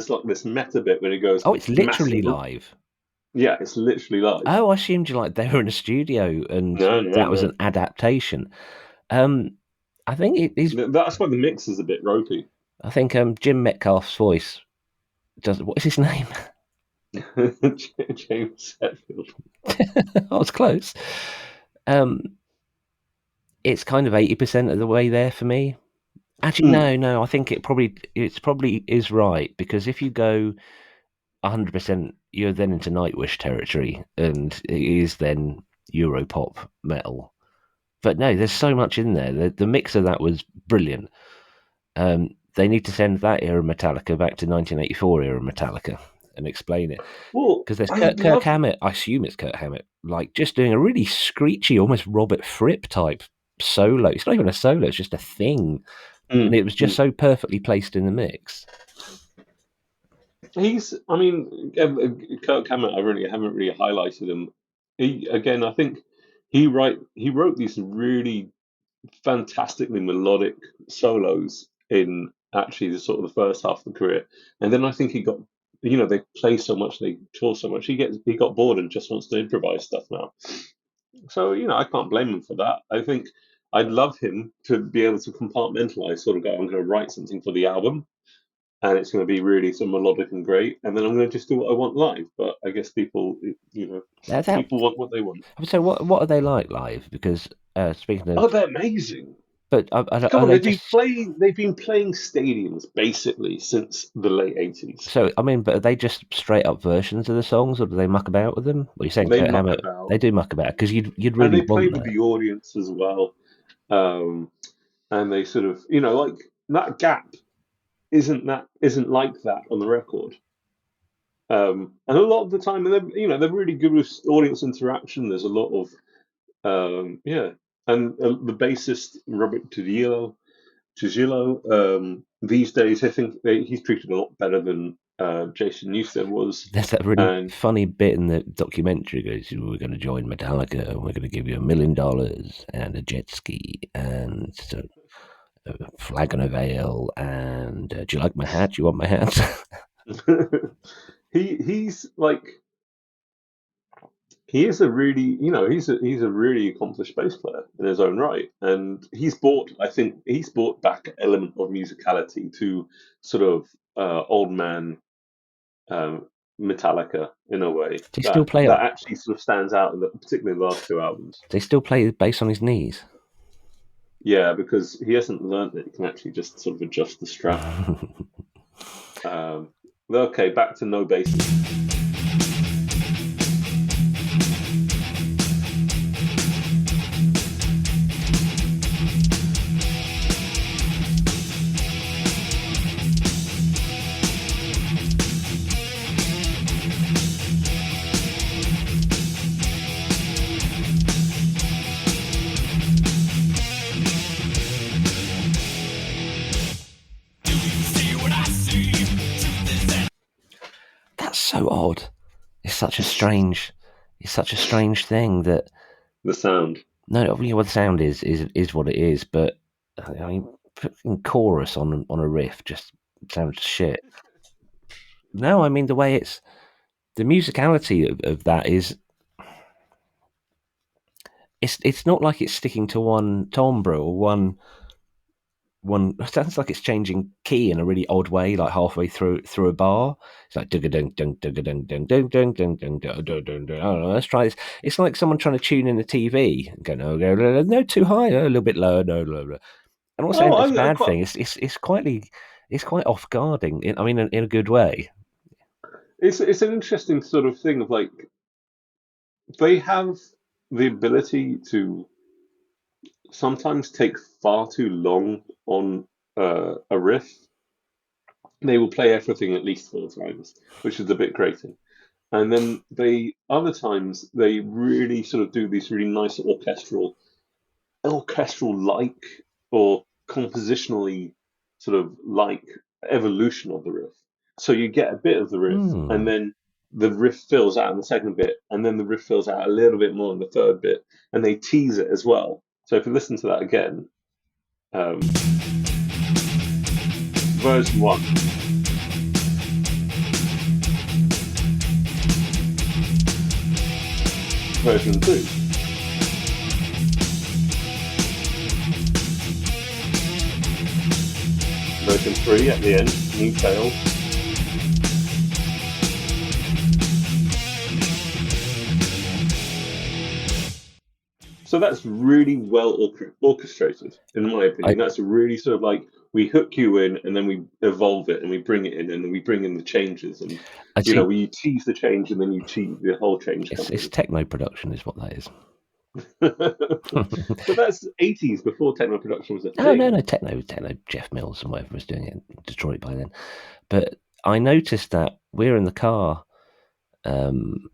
like this meta bit when it goes. Oh, it's literally live. Yeah, it's literally live. Oh, I assumed they were in a studio and that was an adaptation. I think it is. That's why the mix is a bit ropey. I think Jim Metcalf's voice does. What is his name? James Hetfield. I was close. It's kind of 80% of the way there for me. Actually, no. I think it probably is right, because if you go 100% you're then into Nightwish territory, and it is then Europop metal. But no, there's so much in there. The mix of that was brilliant. They need to send that era Metallica back to 1984 era Metallica and explain it. Well, Because there's I Kirk love. Hammett, I assume it's Kirk Hammett, like just doing a really screechy, almost Robert Fripp type solo. It's not even a solo, it's just a thing. And it was just so perfectly placed in the mix. I mean, Kirk Hammett. Haven't really highlighted him. I think he wrote these really fantastically melodic solos in actually the sort of the first half of the career, and then I think he got, they play so much, they tour so much, he got bored and just wants to improvise stuff now. So I can't blame him for that. I think I'd love him to be able to compartmentalize, sort of go, I'm going to write something for the album, and it's going to be really sort of melodic and great, and then I'm going to just do what I want live. But I guess people, people want what they want. So what are they like live? Because speaking Oh, of, they're amazing. but Come are on, they they've just been playing stadiums basically since the late 80s. so? I mean, but are they just straight up versions of the songs, or do they muck about with them? Well, you're saying They Kurt muck Hammett, about, they do muck about because you'd and really they play want with that. the audience as well. And they sort of, like that gap isn't like that on the record. And a lot of the time, they're really good with audience interaction. There's a lot of, yeah. And the bassist Robert Trujillo, these days, I think he's treated a lot better than Jason Newsted was. There's that really And funny bit in the documentary. Goes, we're going to join Metallica, and we're going to give you $1 million and a jet ski and a flag on a veil. And do you like my hat? Do you want my hat? he's like, he is a really, he's a really accomplished bass player in his own right, and I think he's brought back an element of musicality to sort of old man Metallica in a way They still play that up. actually sort of stands out, particularly in the last two albums. They still play bass on his knees. Yeah, because he hasn't learned that he can actually just sort of adjust the strap. Okay, back to no basses. That's so odd. It's such a strange thing that The sound. no, what the sound is what it is. But I mean, putting chorus on a riff just sounds shit. No, I mean the way it's the musicality of that is. It's not like it's sticking to one timbre or one. It sounds like it's changing key in a really odd way, like halfway through a bar. It's like dung dung dung dung dung dung dung dung dung dung dung dung dung. I don't know. Let's try this. It's like someone trying to tune in the TV and go no too high, a little bit lower, no. And I'm not saying that's a bad thing. It's quite off guarding. I mean, in a good way. It's an interesting sort of thing of like, they have the ability to sometimes take far too long on a riff. They will play everything at least 4 times, which is a bit grating. And then other times they really sort of do these really nice orchestral-like or compositionally sort of like evolution of the riff. So you get a bit of the riff, and then the riff fills out in the second bit, and then the riff fills out a little bit more in the third bit, and they tease it as well. So if you listen to that again, version 1. Version 2. Version 3 at the end, new tail. So that's really well orchestrated, in my opinion. That's a really sort of like we hook you in, and then we evolve it, and we bring it in, and then we bring in the changes, and I see. we tease the change, and then you cheese the whole change It's comes techno production, is what that is. in. But that's 80s, before techno production was a Oh thing. no, techno. Jeff Mills and whatever was doing it in Detroit by then. But I noticed that we're in the car, and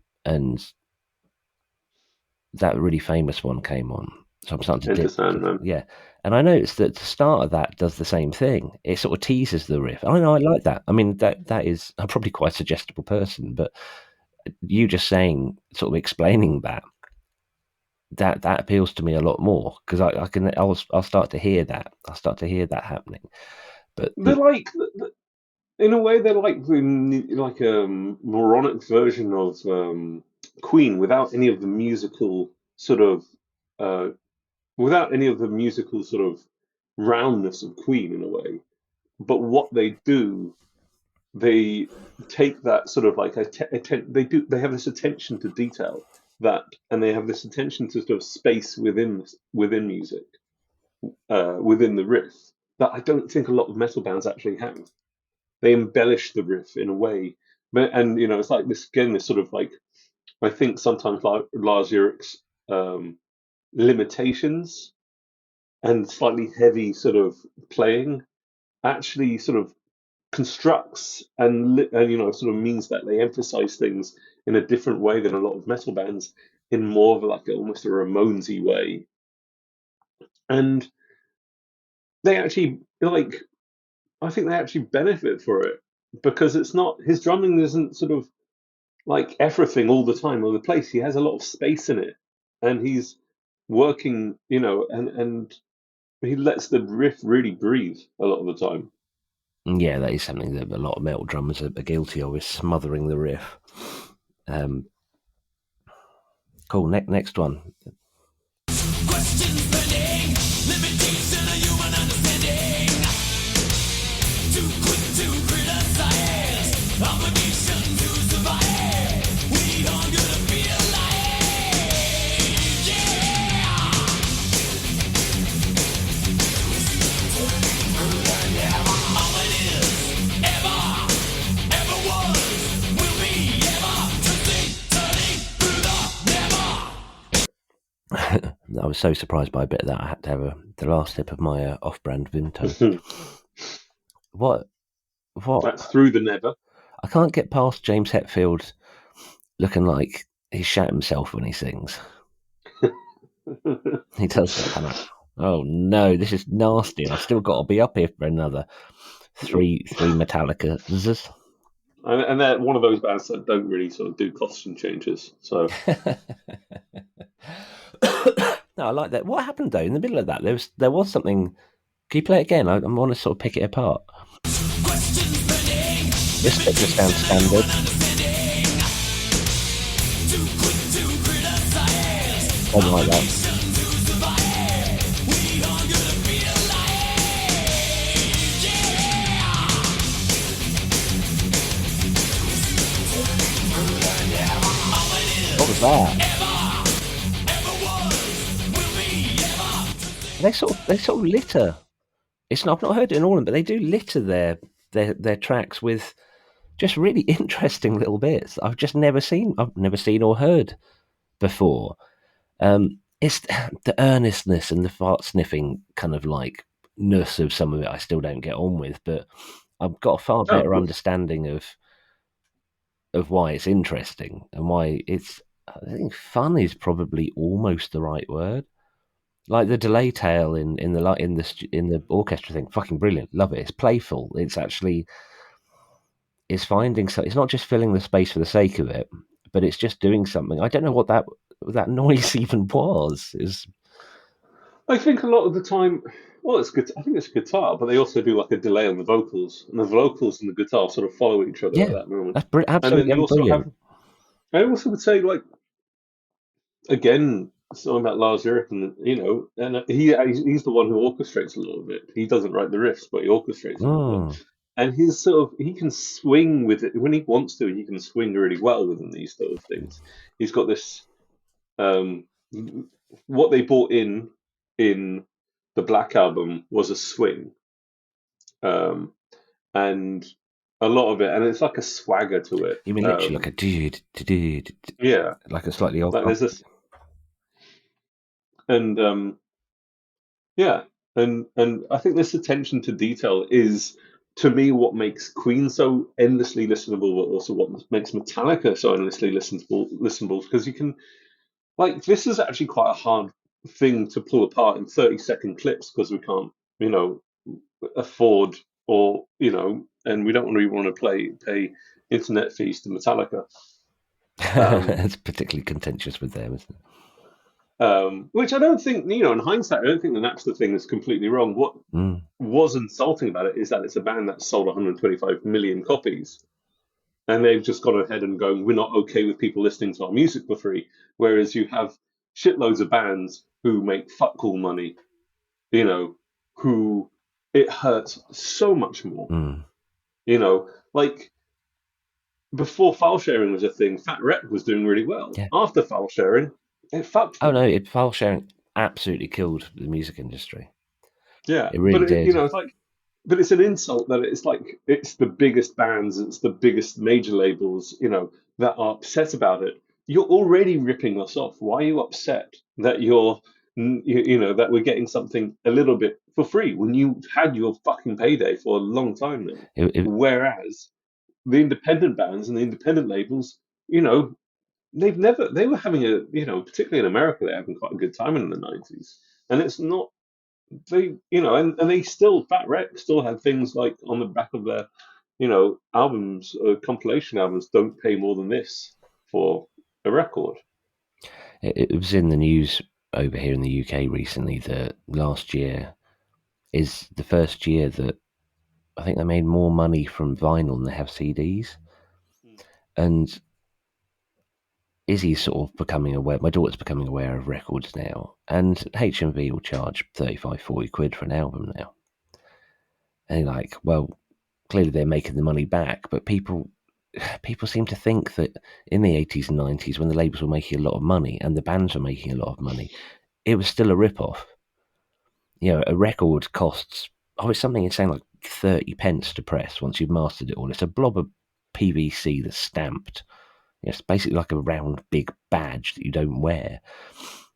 that really famous one came on. So I'm starting to Enter Sandman. yeah. And I noticed that the start of that does the same thing. It sort of teases the riff. I know, I like that. I mean, that is, I'm probably quite a suggestible person, but you just saying, sort of explaining that appeals to me a lot more, because I'll start to hear that. I'll start to hear that happening. But They're like, in a way, they're like a moronic version of Queen, without any of the musical sort of uh, roundness of Queen, in a way. But what they do, they take that sort of like they have this attention to detail, and they have this attention to sort of space within music, within the riff, that I don't think a lot of metal bands actually have. They embellish the riff in a way, and it's like this again, this sort of like, I think sometimes like Lars Ulrich's limitations and slightly heavy sort of playing actually sort of constructs and sort of means that they emphasize things in a different way than a lot of metal bands, in more of like almost a Ramonesy way. And they actually, like, I think they actually benefit for it, because it's not, his drumming isn't sort of like everything all the time all the place. He has a lot of space in it, and he's working, and he lets the riff really breathe a lot of the time. yeah, that is something that a lot of metal drummers are guilty of, is smothering the riff. Cool. Next one. Questions pending, limitation of human understanding. Too quick to criticize, obligation to survive. We are gonna feel like, yeah. All it is, ever was, will be, ever twisting, turning through the never. I was so surprised by a bit that I had to have the last sip of my off-brand Vimto. What? That's through the never. I can't get past James Hetfield looking like he shat himself when he sings. He does that kind of, oh no, this is nasty. I've still got to be up here for another three Metallica. And they're one of those bands that don't really sort of do costume changes. So No, I like that. What happened though in the middle of that? There was something. Can you play it again? I want to sort of pick it apart. This bit just sounds standard. Something like that. What was that? They sort of litter. It's not, I've not heard it in all of them, but they do litter their tracks with just really interesting little bits I've never seen or heard before. It's the earnestness and the fart sniffing kind of like ness of some of it I still don't get on with, but I've got a far better understanding of why it's interesting and why it's, I think fun is probably almost the right word. Like the delay tail in the orchestra thing, fucking brilliant, love it. It's playful. It's actually, it's finding, so it's not just filling the space for the sake of it, but it's just doing something. I don't know what that noise even was. I think a lot of the time, well, it's good. I think it's guitar, but they also do like a delay on the vocals, and the vocals and the guitar sort of follow each other at that moment. That's absolutely and then you also brilliant. have, I also would say, like, again, something about Lars Ulrich, and and he's the one who orchestrates a lot of it. He doesn't write the riffs, but he orchestrates a lot of it. And his sort of, he can swing with it when he wants to. He can swing really well within these sort of things. He's got this, what they brought in the Black Album was a swing, um, and a lot of it, and it's like a swagger to it. You mean literally like a dude, Yeah, like a slightly old. like there's this, and yeah, and I think this attention to detail is, to me, what makes Queen so endlessly listenable, but also what makes Metallica so endlessly listenable, because you can, like, this is actually quite a hard thing to pull apart in 30-second clips, because we can't, you know, afford, or, you know, and we don't really want to pay internet fees to Metallica. It's particularly contentious with them, isn't it? Which I don't think, you know, in hindsight, I don't think that that's the thing that's completely wrong. What was insulting about it is that it's a band that sold 125 million copies, and they've just gone ahead and going, we're not okay with people listening to our music for free. Whereas you have shitloads of bands who make fuck all money, you know, who it hurts so much more. You know, like before file sharing was a thing, Fat Wreck was doing really well. Yeah. After file sharing, it fucked Oh them. no, file sharing absolutely killed the music industry. Yeah, It really did. you know, it's like, but it's an insult that it's like it's the biggest bands, it's the biggest major labels, you know, that are upset about it. You're already ripping us off. Why are you upset that you know, that we're getting something a little bit for free when you had your fucking payday for a long time now? Whereas the independent bands and the independent labels, you know, they were having a, you know, particularly in America, they're having quite a good time in the 90s. And it's not, they, you know, and they still, Fat Wreck still had things like on the back of their, you know, albums, compilation albums, don't pay more than this for a record. It was in the news over here in the UK recently that last year is the first year that I think they made more money from vinyl than they have CDs. And Izzy's sort of becoming aware, my daughter's becoming aware of records now, and HMV will charge 35, 40 quid for an album now. And you're like, well, clearly they're making the money back, but people seem to think that in the 80s and 90s, when the labels were making a lot of money and the bands were making a lot of money, it was still a rip-off. You know, a record costs, it's something insane like 30 pence to press once you've mastered it all. It's a blob of PVC that's stamped. It's basically like a round big badge that you don't wear.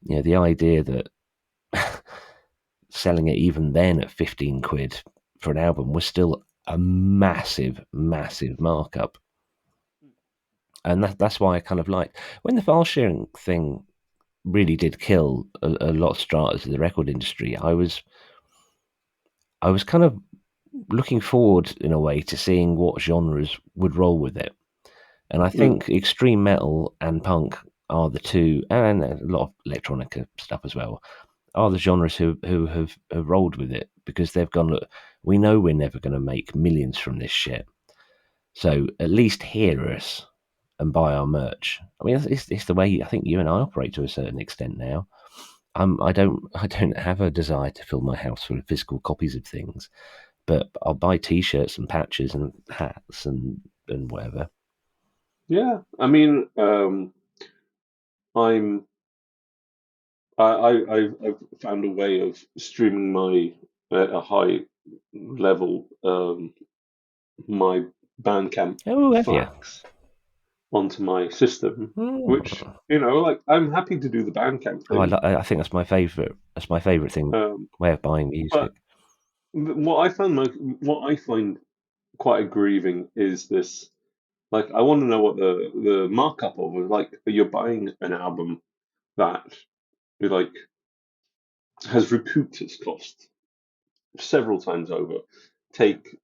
You know, the idea that selling it even then at 15 quid for an album was still a massive, massive markup. And that's why I kind of liked when the file sharing thing really did kill a lot of stratas of the record industry. I was kind of looking forward in a way to seeing what genres would roll with it. And I think extreme metal and punk are the two, and a lot of electronica stuff as well, are the genres who have rolled with it, because they've gone, look, we know we're never going to make millions from this shit, so at least hear us and buy our merch. I mean, it's the way I think you and I operate to a certain extent now. I don't have a desire to fill my house full of physical copies of things, but I'll buy T-shirts and patches and hats and whatever. Yeah, I mean, I've found a way of streaming my at a high level, my Bandcamp Oh, have you? FLACs onto my system, which, Oh, you know, like, I'm happy to do the Bandcamp thing. I think that's my favorite. That's my favorite thing. Way of buying music. But what I find quite aggrieving is this. Like, I want to know what the markup of it. Like, you're buying an album that, like, has recouped its cost several times over. Take,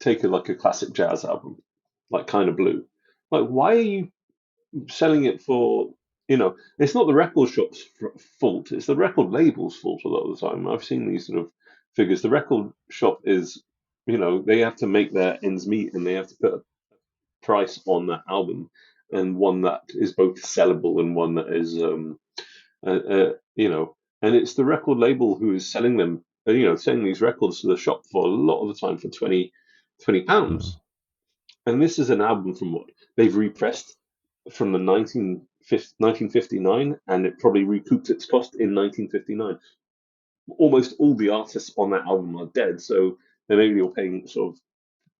take like a classic jazz album, like Kind of Blue. Like, why are you selling it for? You know, it's not the record shop's fault. It's the record label's fault a lot of the time. I've seen these sort of figures. The record shop is, you know, they have to make their ends meet, and they have to put a price on that album, and one that is both sellable and one that is, you know, and it's the record label who is selling them, you know, selling these records to the shop for a lot of the time for 20 pounds. And this is an album from what they've repressed from the 1959, and it probably recouped its cost in 1959. almost all the artists on that album are dead, so then maybe you're paying sort of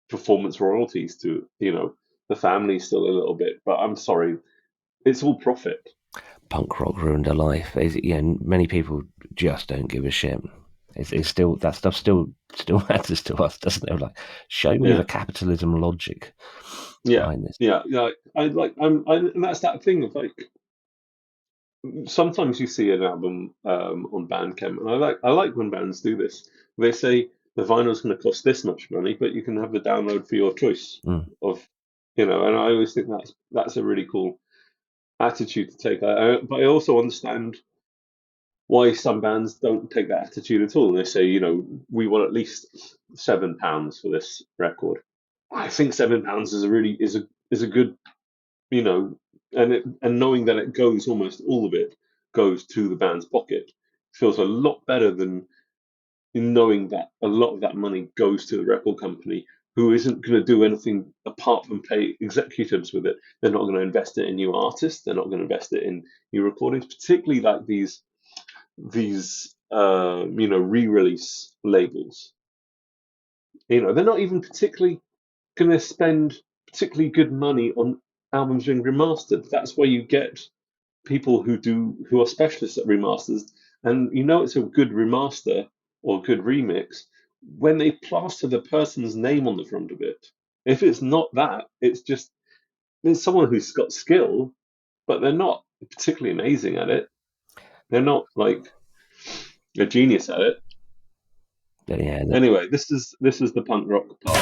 performance royalties to, the family still a little bit. But I'm sorry, it's all profit. Punk rock ruined her life. Many people just don't give a shit. It's still, that stuff still matters to us, doesn't it? Like, show me the capitalism logic behind this. And that's that thing of like, sometimes you see an album on Bandcamp, and I like when bands do this. They say the vinyl's going to cost this much money, but you can have the download for your choice of, and I always think that's a really cool attitude to take. But I also understand why some bands don't take that attitude at all. They say, we want at least £7 for this record. I think £7 is a good, and knowing that it goes, almost all of it goes to the band's pocket, feels a lot better than knowing that a lot of that money goes to the record company, who isn't going to do anything apart from pay executives with it. They're not going to invest it in new artists. They're not going to invest it in new recordings, particularly like these re-release labels. They're not even particularly going to spend particularly good money on albums being remastered. That's why you get people who are specialists at remasters, and it's a good remaster or good remix when they plaster the person's name on the front of it. If it's not that, it's someone who's got skill, but they're not particularly amazing at it. They're not like a genius at it. Yeah. Anyway, this is the punk rock part.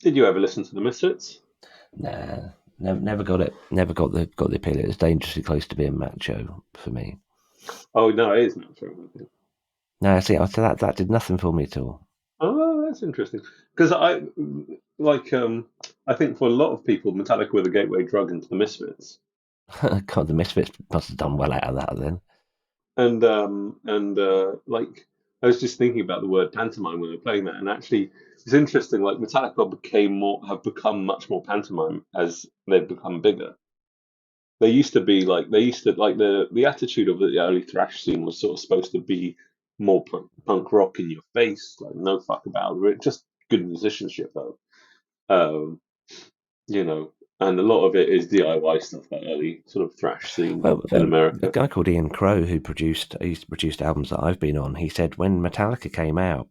Did you ever listen to the Misfits? Nah, never got it. Never got the appeal. It was dangerously close to being macho for me. Oh no, it is macho. No, see, that did nothing for me at all. Oh, that's interesting. Because I think for a lot of people, Metallica were the gateway drug into the Misfits. God, the Misfits must have done well out of that then. And I was just thinking about the word pantomime when we were playing that, and actually it's interesting. Like Metallica have become much more pantomime as they've become bigger. They used to the attitude of the early thrash scene was sort of supposed to be more punk rock in your face, like no fuck about it, just good musicianship though. And a lot of it is DIY stuff, that early sort of thrash scene in America. A guy called Ian Crow who used to produce albums that I've been on, he said when Metallica came out,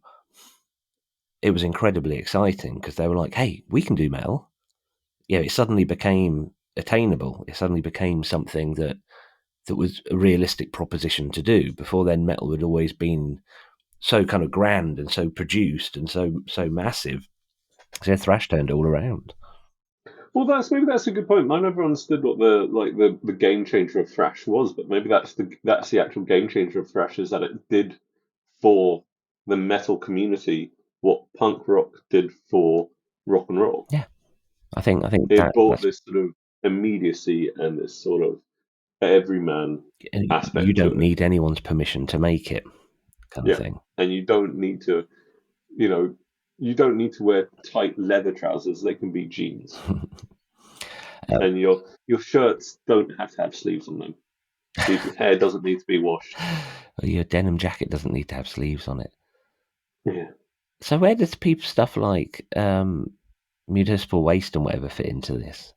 it was incredibly exciting because they were like, hey, we can do metal. It suddenly became attainable. It suddenly became something that was a realistic proposition to do. Before then, metal had always been so kind of grand and so produced and so massive. So thrash turned all around. Well, maybe that's a good point. I never understood what the game changer of thrash was, but maybe that's the actual game changer of thrash, is that it did for the metal community what punk rock did for rock and roll. Yeah, I think it brought this sort of immediacy and this sort of everyman aspect. You don't need anyone's permission to make it, kind of thing. And you don't need to, you don't need to wear tight leather trousers. They can be jeans. And your shirts don't have to have sleeves on them. Your hair doesn't need to be washed. Your denim jacket doesn't need to have sleeves on it. Yeah. So where does stuff like municipal waste and whatever fit into this?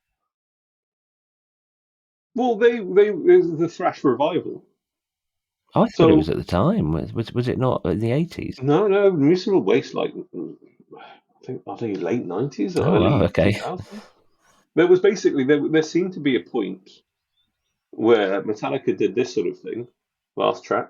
Well, it was the thrash revival. Oh, I thought it was at the time. Was it not in the 80s? No, municipal waste, I think late 90s or early 2000s. There was basically there seemed to be a point where Metallica did this sort of thing. Last track.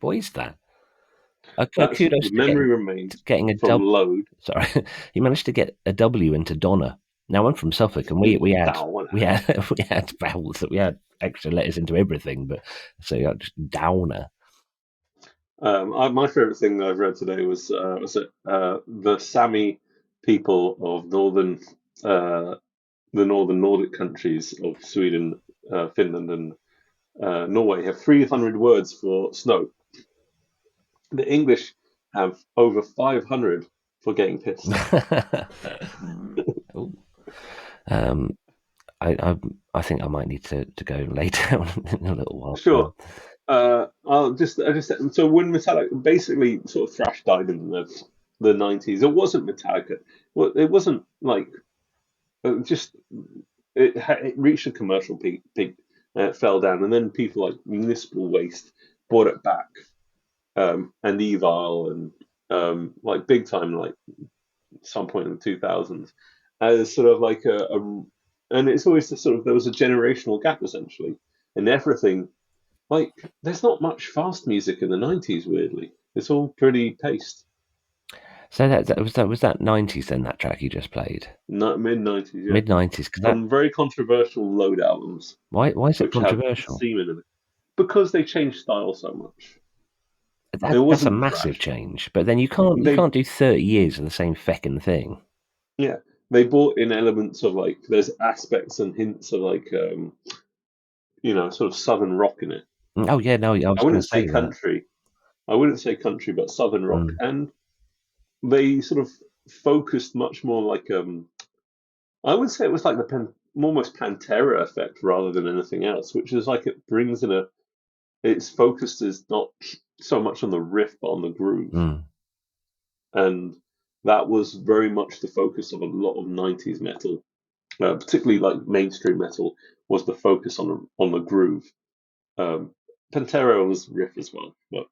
What is that? That's Kudos the to memory remains getting a from dub. load. Sorry, you managed to get a W into Donna. Now I'm from Suffolk, and we had Down. we had vowels that we had extra letters into everything, but so yeah, just downer. My favorite thing that I've read today was the Sami people of the northern Nordic countries of Sweden, Finland, and Norway have 300 words for snow. The English have over 500 for getting pissed. Ooh. I think I might need to go and lay down in a little while. Sure. I just so when Metallica basically sort of thrash died in the 90s, it wasn't Metallica. Well, it wasn't like just it reached a commercial peak, and it fell down, and then people like Municipal Waste brought it back, and Evil and like big time like some point in the 2000s as sort of like and it's always the sort of there was a generational gap essentially in everything. Like there's not much fast music in the 90s. Weirdly, it's all pretty paced. So that was that 90s then, that track you just played? Not mid 90s, yeah. Mid 90s, because Some very controversial Load albums, why is it which have controversial? semen in it, because they changed style so much. It That's a wasn't massive thrash. change, but then you can't do 30 years of the same feckin' thing. Yeah, they brought in elements of like there's aspects and hints of like sort of southern rock in it. Oh yeah, no, I was I going to wouldn't say say that. country. I wouldn't say country, but southern rock, Mm. and they sort of focused much more like I would say it was like the almost Pantera effect rather than anything else, which is like it brings in its focus is not so much on the riff but on the groove, Mm. and that was very much the focus of a lot of 90s metal, particularly like mainstream metal was the focus on the groove. Pantera was riff as well, but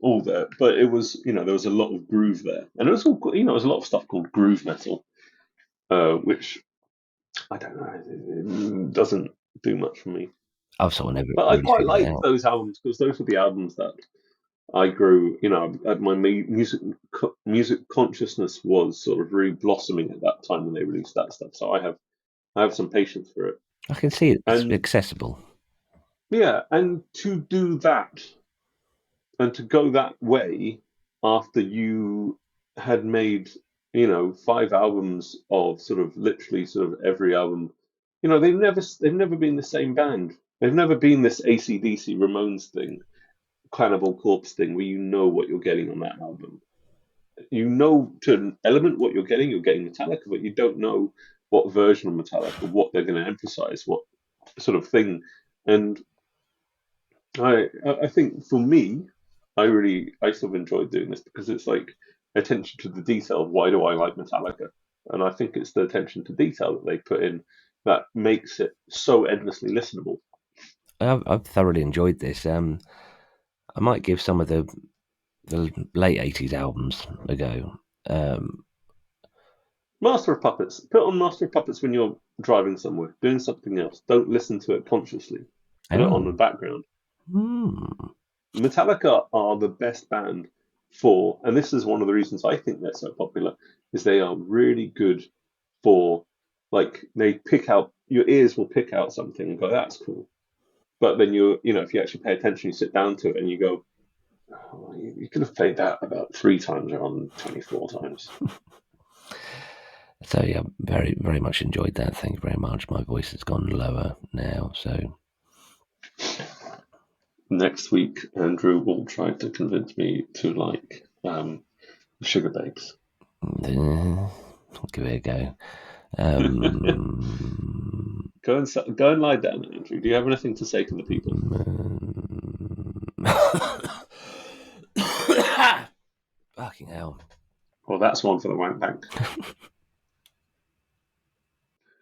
all there, but it was there was a lot of groove there, and it was all there was a lot of stuff called groove metal, which I don't know, it doesn't do much for me. I've sort of never But I really quite figured it like out. those albums because those were the albums that I grew. At my music consciousness was sort of really blossoming at that time when they released that stuff. So I have some patience for it, I can see it's and accessible. yeah, and to do that and to go that way after you had made 5 albums of sort of literally sort of every album, they've never been the same band. They've never been this AC/DC Ramones thing, Cannibal Corpse thing, where you know what you're getting on that album. You know to an element what you're getting. You're getting Metallica, but you don't know what version of Metallica, what they're going to emphasize, what sort of thing. And I think for me, I sort of enjoyed doing this because it's like attention to the detail of why do I like Metallica, and I think it's the attention to detail that they put in that makes it so endlessly listenable. I've thoroughly enjoyed this. I might give some of the late 80s albums a go. Master of Puppets. Put on Master of Puppets when you're driving somewhere, doing something else. Don't listen to it consciously. Put it on the background. Metallica are the best band for, and this is one of the reasons I think they're so popular, is they are really good for, like, they pick out, your ears will pick out something and go, that's cool. But then if you actually pay attention, you sit down to it and you go, oh, you could have played that about 3 times rather than 24 times. So yeah, very, very much enjoyed that. Thank you very much. My voice has gone lower now, so Next week, Andrew will try to convince me to like Sugar Babes. I'll give it a go. Go and lie down, Andrew. Do you have anything to say to the people? Fucking hell. Well, that's one for the wank bank.